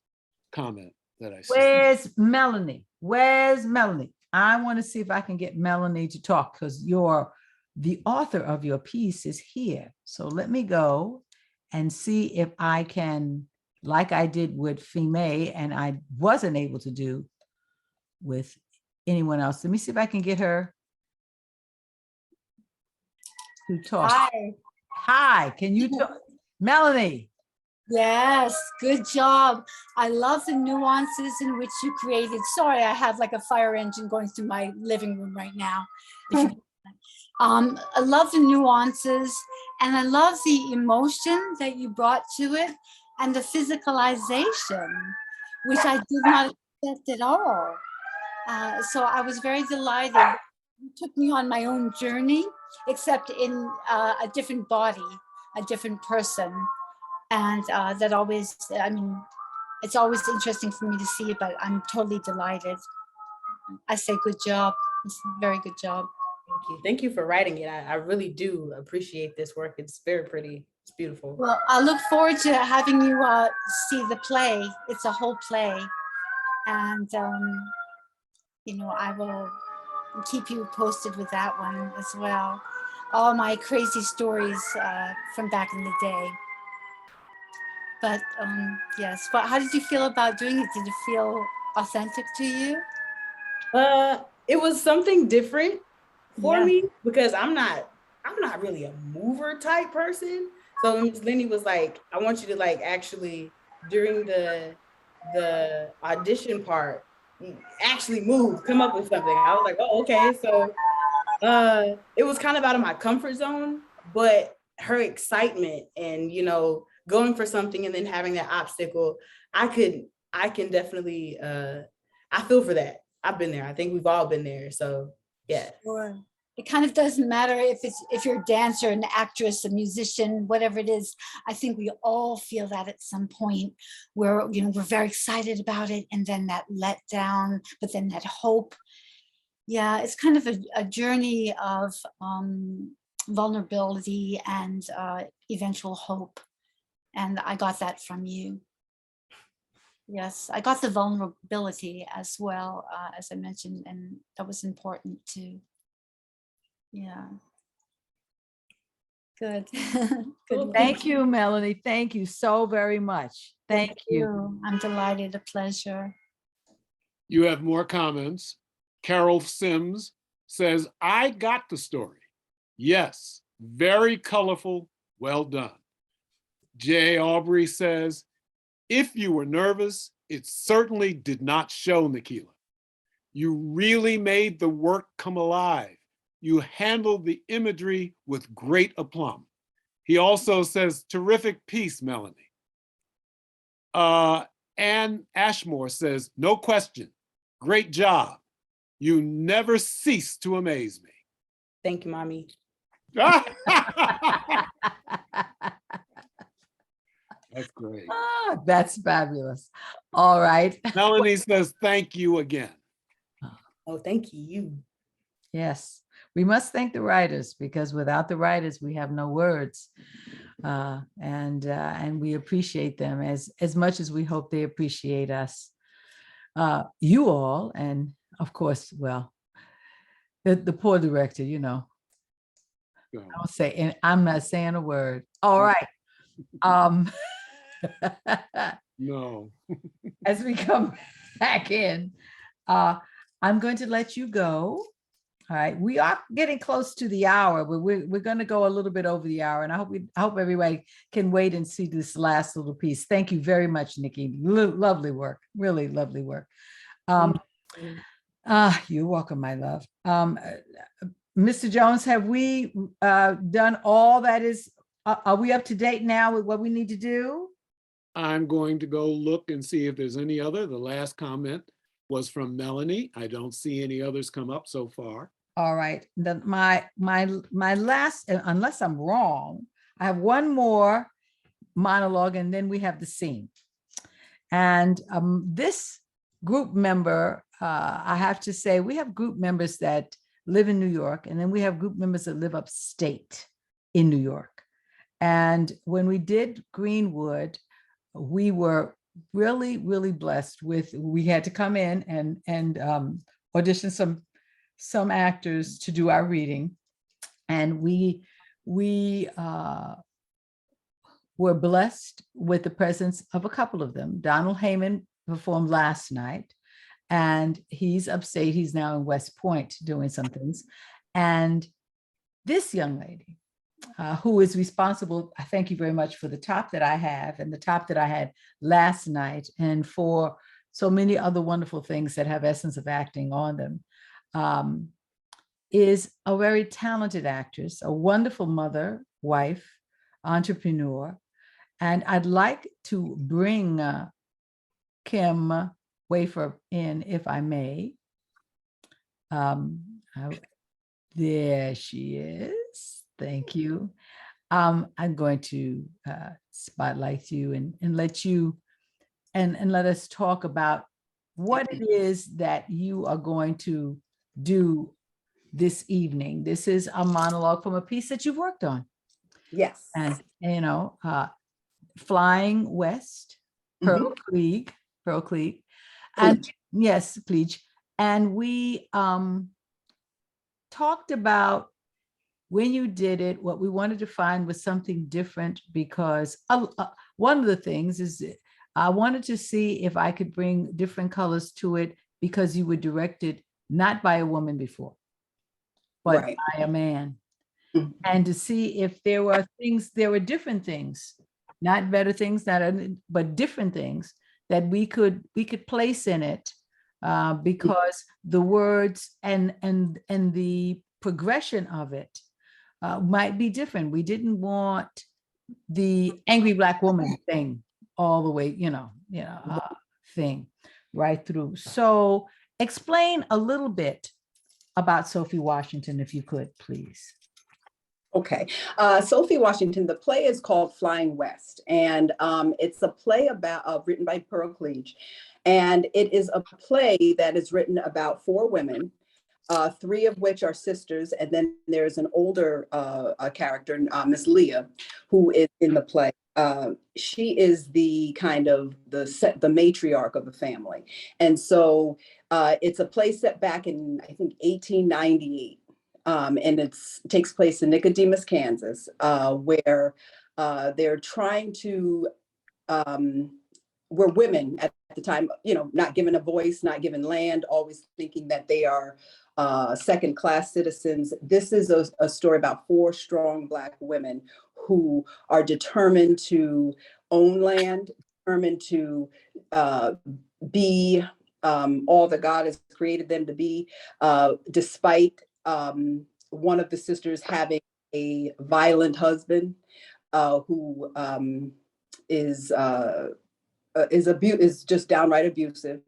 comment that I see. Where's Melanie? Where's Melanie? I want to see if I can get Melanie to talk, because the author of your piece is here. So let me go and see if I can, like I did with Fime, and I wasn't able to do with anyone else. Let me see if I can get her to talk. Hi, can you talk? Melanie. Yes, good job. I love the nuances in which you created. Sorry, I have like a fire engine going through my living room right now. I love the nuances, and I love the emotion that you brought to it, and the physicalization, which I did not expect at all. So I was very delighted. You took me on my own journey, except in a different body, a different person. And that always, it's always interesting for me to see, but I'm totally delighted. I say good job. It's a very good job. Thank you. Thank you for writing it. I really do appreciate this work. It's very pretty. It's beautiful. Well, I look forward to having you see the play. It's a whole play. And, I will keep you posted with that one as well. All my crazy stories from back in the day. But yes, but how did you feel about doing it? Did it feel authentic to you? It was something different for me, because I'm not really a mover type person. So Ms. Lynnie was like, I want you to like actually during the audition part, actually move, come up with something. I was like, oh, okay. So it was kind of out of my comfort zone, but her excitement and going for something and then having that obstacle, I can definitely I feel for that. I've been there. I think we've all been there. So yeah. Sure. It kind of doesn't matter if you're a dancer, an actress, a musician, whatever it is. I think we all feel that at some point where we're very excited about it, and then that letdown, but then that hope. Yeah, it's kind of a journey of vulnerability and eventual hope. And I got that from you. Yes, I got the vulnerability as well, as I mentioned, and that was important too. Yeah. Good. Good. Thank you, Melanie. Thank you so very much. Thank you. I'm delighted, a pleasure. You have more comments. Carol Sims says, I got the story. Yes, very colorful, well done. Jay Aubrey says, if you were nervous, it certainly did not show, Nikila. You really made the work come alive. You handled the imagery with great aplomb. He also says, terrific piece, Melanie. Ann Ashmore says, no question, great job. You never cease to amaze me. Thank you, mommy. That's great. That's fabulous. All right. Melanie says, thank you again. Oh, thank you. Yes, we must thank the writers, because without the writers, we have no words. And we appreciate them as much as we hope they appreciate us. You all, and of course, well, the poor director, you know. I'll say, and I'm not saying a word. All right. No. As we come back in, I'm going to let you go. All right, we are getting close to the hour, but we're going to go a little bit over the hour, and I hope everybody can wait and see this last little piece. Thank you very much, Nikki. Lovely work, really lovely work. You're welcome, my love. Mr. Jones, have we done all that is? Are we up to date now with what we need to do? I'm going to go look and see if there's any other. The last comment was from Melanie. I don't see any others come up so far. All right. Then my last, unless I'm wrong, I have one more monologue, and then we have the scene. And this group member, I have to say, we have group members that live in New York, and then we have group members that live upstate in New York. And when we did Greenwood, we were really, really blessed with, we had to come in and audition some actors to do our reading. And we were blessed with the presence of a couple of them. Donald Heyman performed last night, and he's upstate. He's now in West Point doing some things. And this young lady, who is responsible, I thank you very much for the top that I have and the top that I had last night, and for so many other wonderful things that have Essence of Acting on them, is a very talented actress, a wonderful mother, wife, entrepreneur. And I'd like to bring Kim Wafer in, if I may. There she is. Thank you. I'm going to spotlight you and let you and let us talk about what it is that you are going to do this evening. This is a monologue from a piece that you've worked on. Yes. And, you know, Flying West, Pearl Creek. And yes, please. And we talked about when you did it, what we wanted to find was something different, because one of the things is I wanted to see if I could bring different colors to it, because you were directed not by a woman before, but Right. by a man. And to see if there were different things, not better things, but different things that we could place in it, because the words and the progression of it might be different. We didn't want the angry Black woman thing all the way, thing right through. So explain a little bit about Sophie Washington, if you could, please. Okay. Sophie Washington, the play is called Flying West, and it's a play written by Pearl Cleage. And it is a play that is written about 4 women, 3 of which are sisters. And then there's an older character, Miss Leah, who is in the play. she is the kind of the matriarch of the family. And so it's a play set back in, I think, 1898. And it takes place in Nicodemus, Kansas, where they're trying to, where women at the time, you know, not given a voice, not given land, always thinking that they are second-class citizens. This is a story about 4 strong Black women who are determined to own land, determined to be all that God has created them to be, despite one of the sisters having a violent husband who is just downright abusive.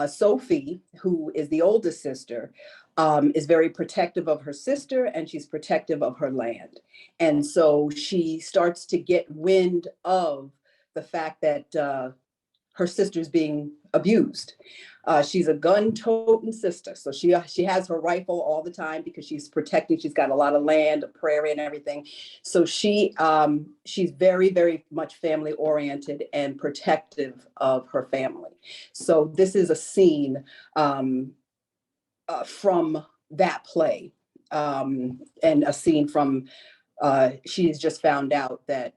Sophie, who is the oldest sister, is very protective of her sister, and she's protective of her land. And so she starts to get wind of the fact that her sister's being abused. She's a gun-toting sister, so she has her rifle all the time because she's protecting. She's got a lot of land, a prairie, and everything. So she's very, very much family-oriented and protective of her family. So this is a scene from that play, and a scene from she's just found out that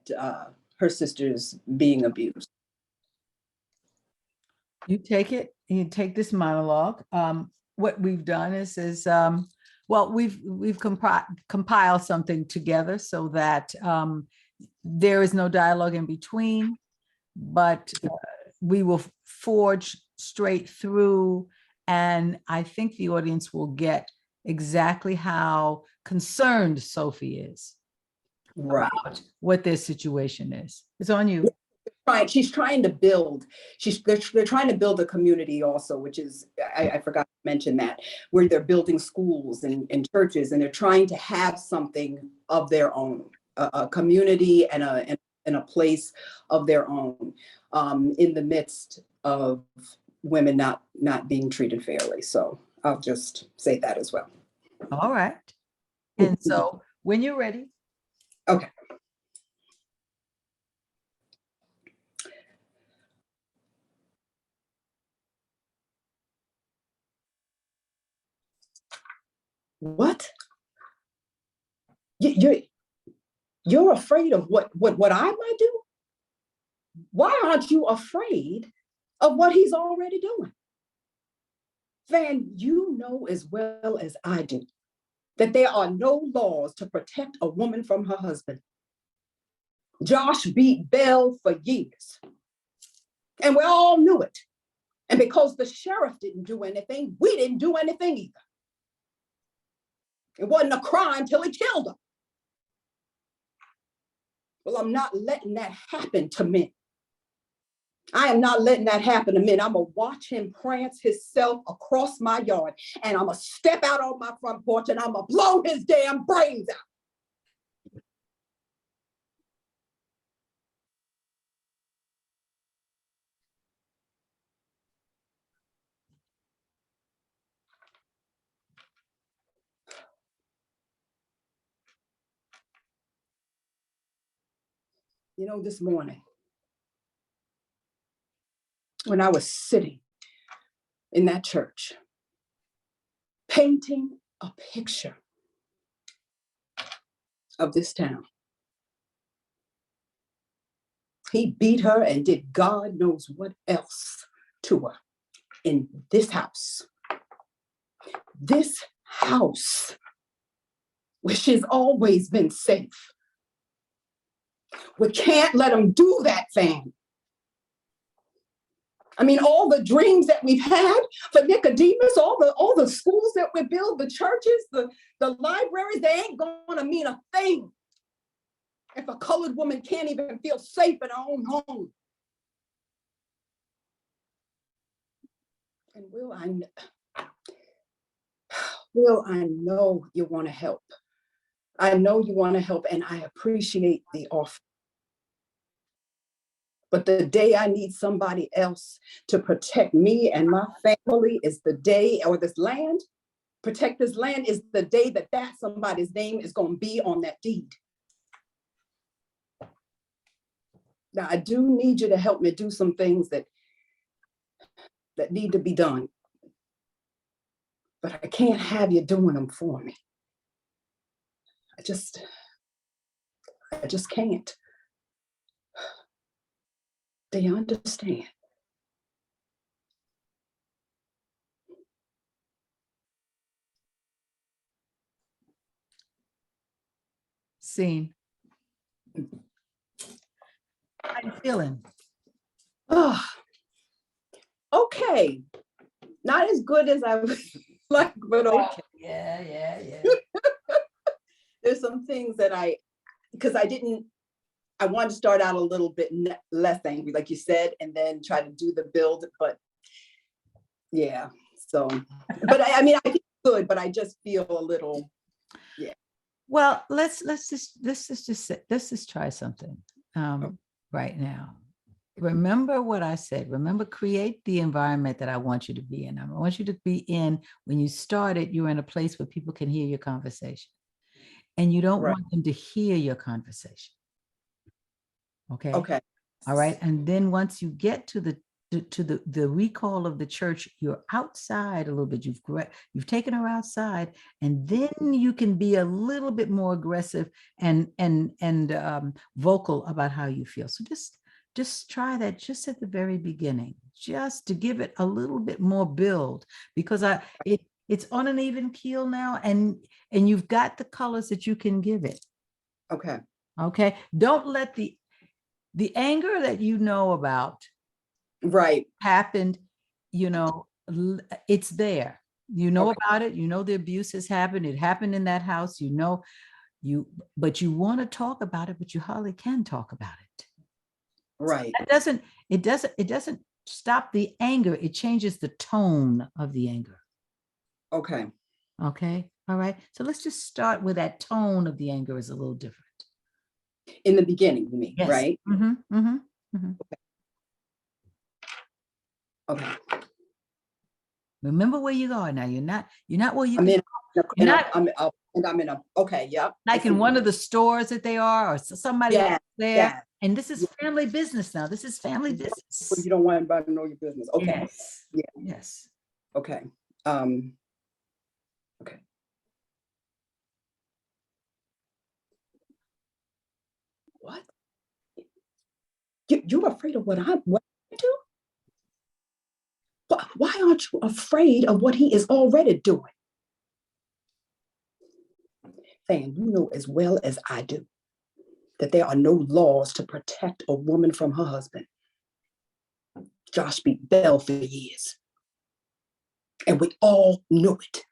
her sister's being abused. You take it, you take this monologue. What we've done is well, we've compiled something together so that there is no dialogue in between, but we will forge straight through, and I think the audience will get exactly how concerned Sophie is about what their situation is. It's on you. Right. She's trying to build, they're trying to build a community also, which is, I forgot to mention that, where they're building schools and churches, and they're trying to have something of their own, a community and a place of their own, in the midst of women not being treated fairly. So I'll just say that as well. All right. And so when you're ready. Okay. What? You're afraid of what I might do? Why aren't you afraid of what he's already doing? Van, you know as well as I do that there are no laws to protect a woman from her husband. Josh beat Belle for years, and we all knew it. And because the sheriff didn't do anything, we didn't do anything either. It wasn't a crime till he killed her. Well, I'm not letting that happen to men. I am not letting that happen to men. I'm gonna watch him prance himself across my yard, and I'm gonna step out on my front porch, and I'm gonna blow his damn brains out. You know, this morning, when I was sitting in that church, painting a picture of this town, he beat her and did God knows what else to her in this house. This house, which has always been safe. We can't let him do that thing. I mean, all the dreams that we've had for Nicodemus, all the schools that we build, the churches, the libraries, they ain't gonna mean a thing if a colored woman can't even feel safe in her own home. And Will, I know you want to help. I know you want to help, and I appreciate the offer. But the day I need somebody else to protect me and my family is the day, or this land, protect this land is the day that somebody's name is going to be on that deed. Now, I do need you to help me do some things that need to be done. But I can't have you doing them for me. I just can't. Do you understand? Scene. How you feeling? Oh, okay. Not as good as I would like, but okay. Yeah. There's some things that because I wanted to start out a little bit less angry, like you said, and then try to do the build, but yeah, so, but I mean, I feel good, but I just feel a little, yeah. Well, let's just try something right now. Remember what I said. Remember, create the environment that I want you to be in. I want you to be in, when you started, you're in a place where people can hear your conversation. And you don't want them to hear your conversation. Okay. Okay. All right. And then once you get to the recall of the church, you're outside a little bit. You've taken her outside, and then you can be a little bit more aggressive and vocal about how you feel. So just try that just at the very beginning, just to give it a little bit more build, because it's on an even keel now, and you've got the colors that you can give it. Okay. Okay. Don't let the anger that you know about happened, it's there. You know about it. You know the abuse has happened. It happened in that house. But you want to talk about it, but you hardly can talk about it. Right. It doesn't stop the anger. It changes the tone of the anger. Okay. Okay. All right. So let's just start with that tone of the anger is a little different. In the beginning, you mean, right? Okay. Remember where you are now. You're not where you. I'm in a. Okay. Yep. Like in one of the stores that they are, or somebody else there. Yeah. And this is family business now. This is family business. You don't want anybody to know your business. Okay. Yes. Yeah. Yes. Okay. Okay. What? You're afraid of what I do? Why aren't you afraid of what he is already doing? Fan, you know as well as I do that there are no laws to protect a woman from her husband. Josh beat Bell for years. And we all knew it.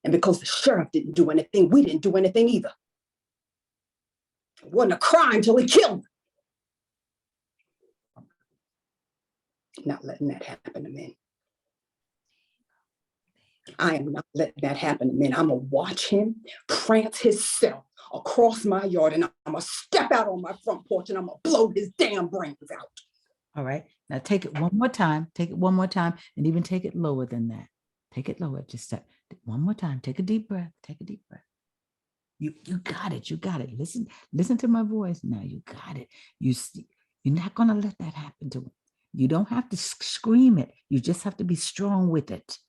And because the sheriff didn't do anything, we didn't do anything either. It wasn't a crime till he killed him. Not letting that happen to men. I am not letting that happen to men. I'm going to watch him prance himself across my yard, and I'm going to step out on my front porch, and I'm going to blow his damn brains out. All right. Now take it one more time. Take it one more time, and even take it lower than that. Take it lower. Just one more time. Take a deep breath. Take a deep breath. You got it. You got it. Listen to my voice now. You got it. You're not going to let that happen to him. You don't have to scream it. You just have to be strong with it.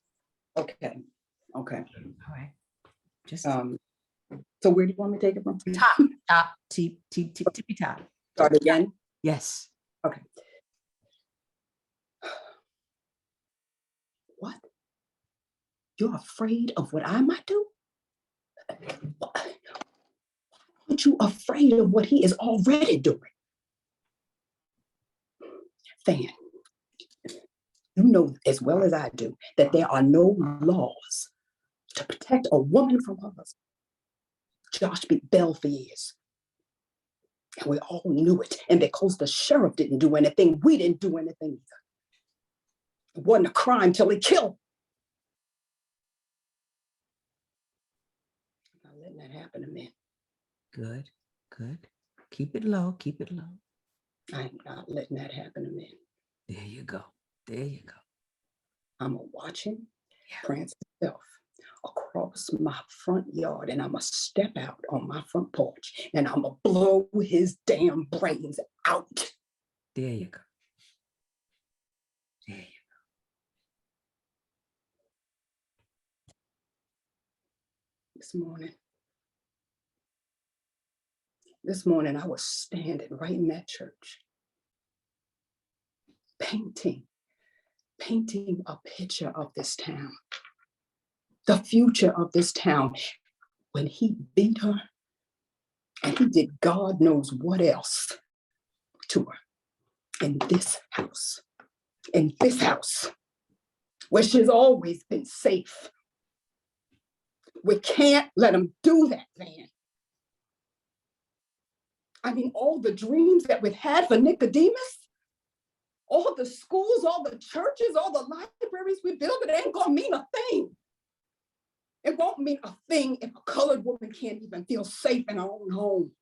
Okay. All right. Just so where do you want me to take it from? Top, tippy top. Start again? Yes. Okay. What? You're afraid of what I might do? Aren't you afraid of what he is already doing? Fan, you know as well as I do that there are no laws to protect a woman from her husband. Josh beat Bell for years. And we all knew it. And because the sheriff didn't do anything, we didn't do anything either. It wasn't a crime till he killed him. I'm not letting that happen to me. Good. Keep it low. I'm not letting that happen to me. There you go. I'm going to watch him prance himself across my front yard, and I'm going to step out on my front porch, and I'm going to blow his damn brains out. There you go. There you This morning I was standing right in that church, painting a picture of this town, the future of this town, when he beat her and he did God knows what else to her in this house, where she's always been safe. We can't let him do that, man. I mean, all the dreams that we've had for Nicodemus, all the schools, all the churches, all the libraries we built, it ain't gonna mean a thing. It won't mean a thing if a colored woman can't even feel safe in her own home.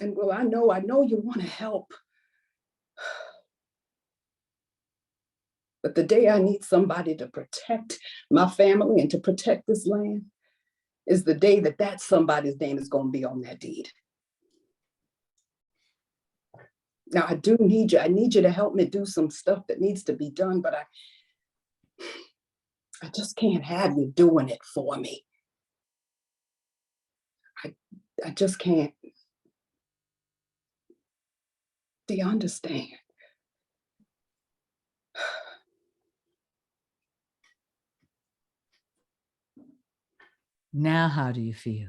And well, I know you want to help. But the day I need somebody to protect my family and to protect this land is the day that somebody's name is going to be on that deed. Now, I do need you. I need you to help me do some stuff that needs to be done, but I just can't have you doing it for me. I just can't. Do you understand? Now, how do you feel?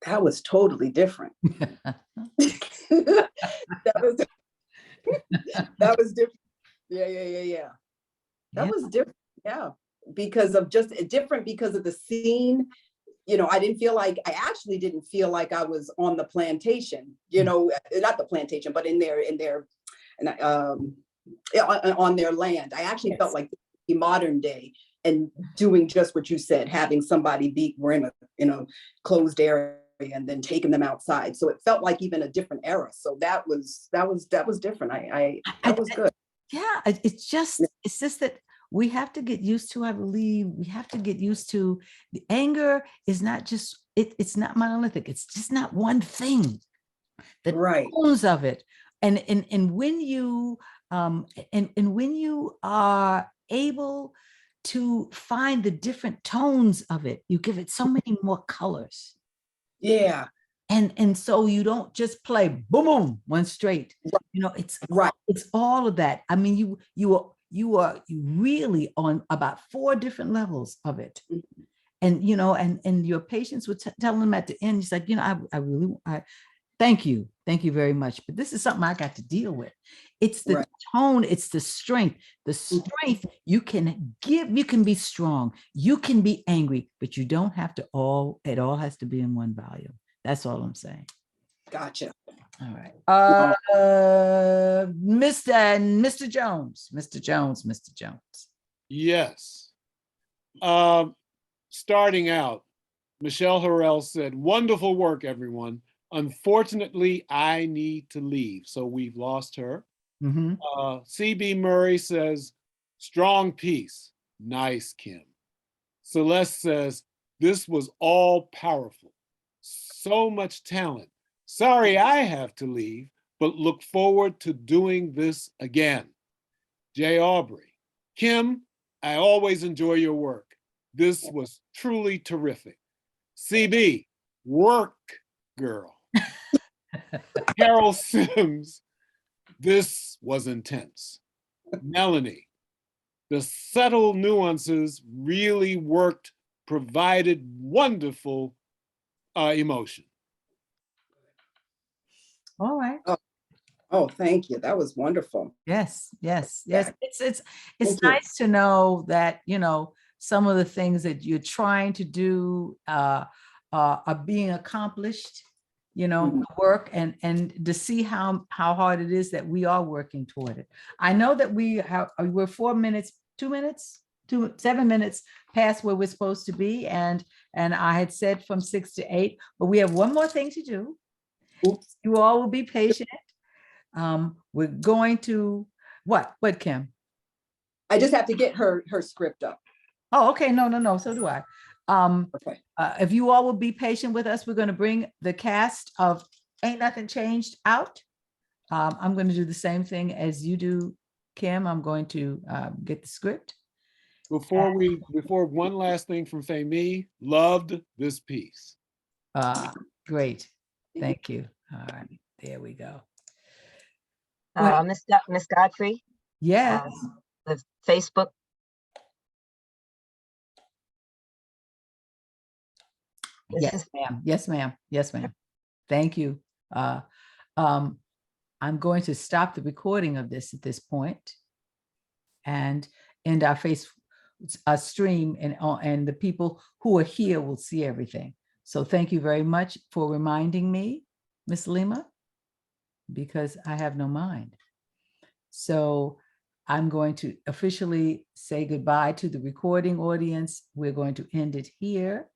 That was totally different. that was different. Yeah. That was different. Yeah. Because of the scene. You know, I actually didn't feel like I was on the plantation, you know, not the plantation, but on their land. I actually felt like the modern day and doing just what you said, having somebody we're in a closed area and then taking them outside. So it felt like even a different era. So that was different. That was good. Yeah, it's just that we have to get used to, I believe, we have to get used to the anger is not just, it's not monolithic. It's just not one thing. The tones of it. And when you, when you are able to find the different tones of it, you give it so many more colors. Yeah. And so you don't just play boom, boom, one straight. You know, it's all of that. I mean, you are really on about 4 different levels of it. And, you know, and your patients would tell them at the end, he's like, you know, I really thank you very much. But this is something I got to deal with. It's the tone, it's the strength. The strength you can give, you can be strong, you can be angry, but you don't have to it all has to be in one volume. That's all I'm saying. Gotcha. All right. Mr. Jones. Yes. Starting out, Michelle Harrell said, wonderful work, everyone. Unfortunately, I need to leave. So we've lost her. CB Murray says, strong piece. Nice, Kim. Celeste says, this was all powerful. So much talent. Sorry I have to leave, but look forward to doing this again. Jay Aubrey. Kim, I always enjoy your work. This was truly terrific. CB, work, girl. Carol Sims, this was intense. Melanie, the subtle nuances really worked, provided wonderful emotion. All right. Oh, thank you. That was wonderful. Yes. It's nice to know that, you know, some of the things that you're trying to do are being accomplished, you know, work and to see how hard it is that we are working toward it. I know that we're 7 minutes past where we're supposed to be. And I had said from 6 to 8, but we have one more thing to do. Oops. You all will be patient. We're going to, what, Kim? I just have to get her script up. Oh, okay. No. So do I. Okay. If you all will be patient with us, we're going to bring the cast of Ain't Nothing Changed out. I'm going to do the same thing as you do, Kim. I'm going to get the script. Before one last thing from Femi, loved this piece. Great. Thank you. All right. There we go. Miss Godfrey, Yes. the Facebook. Yes, ma'am. Yes, ma'am. Yes, ma'am. Thank you. I'm going to stop the recording of this at this point and end our face stream, and the people who are here will see everything. So thank you very much for reminding me, Miss Lima, because I have no mind. So I'm going to officially say goodbye to the recording audience. We're going to end it here.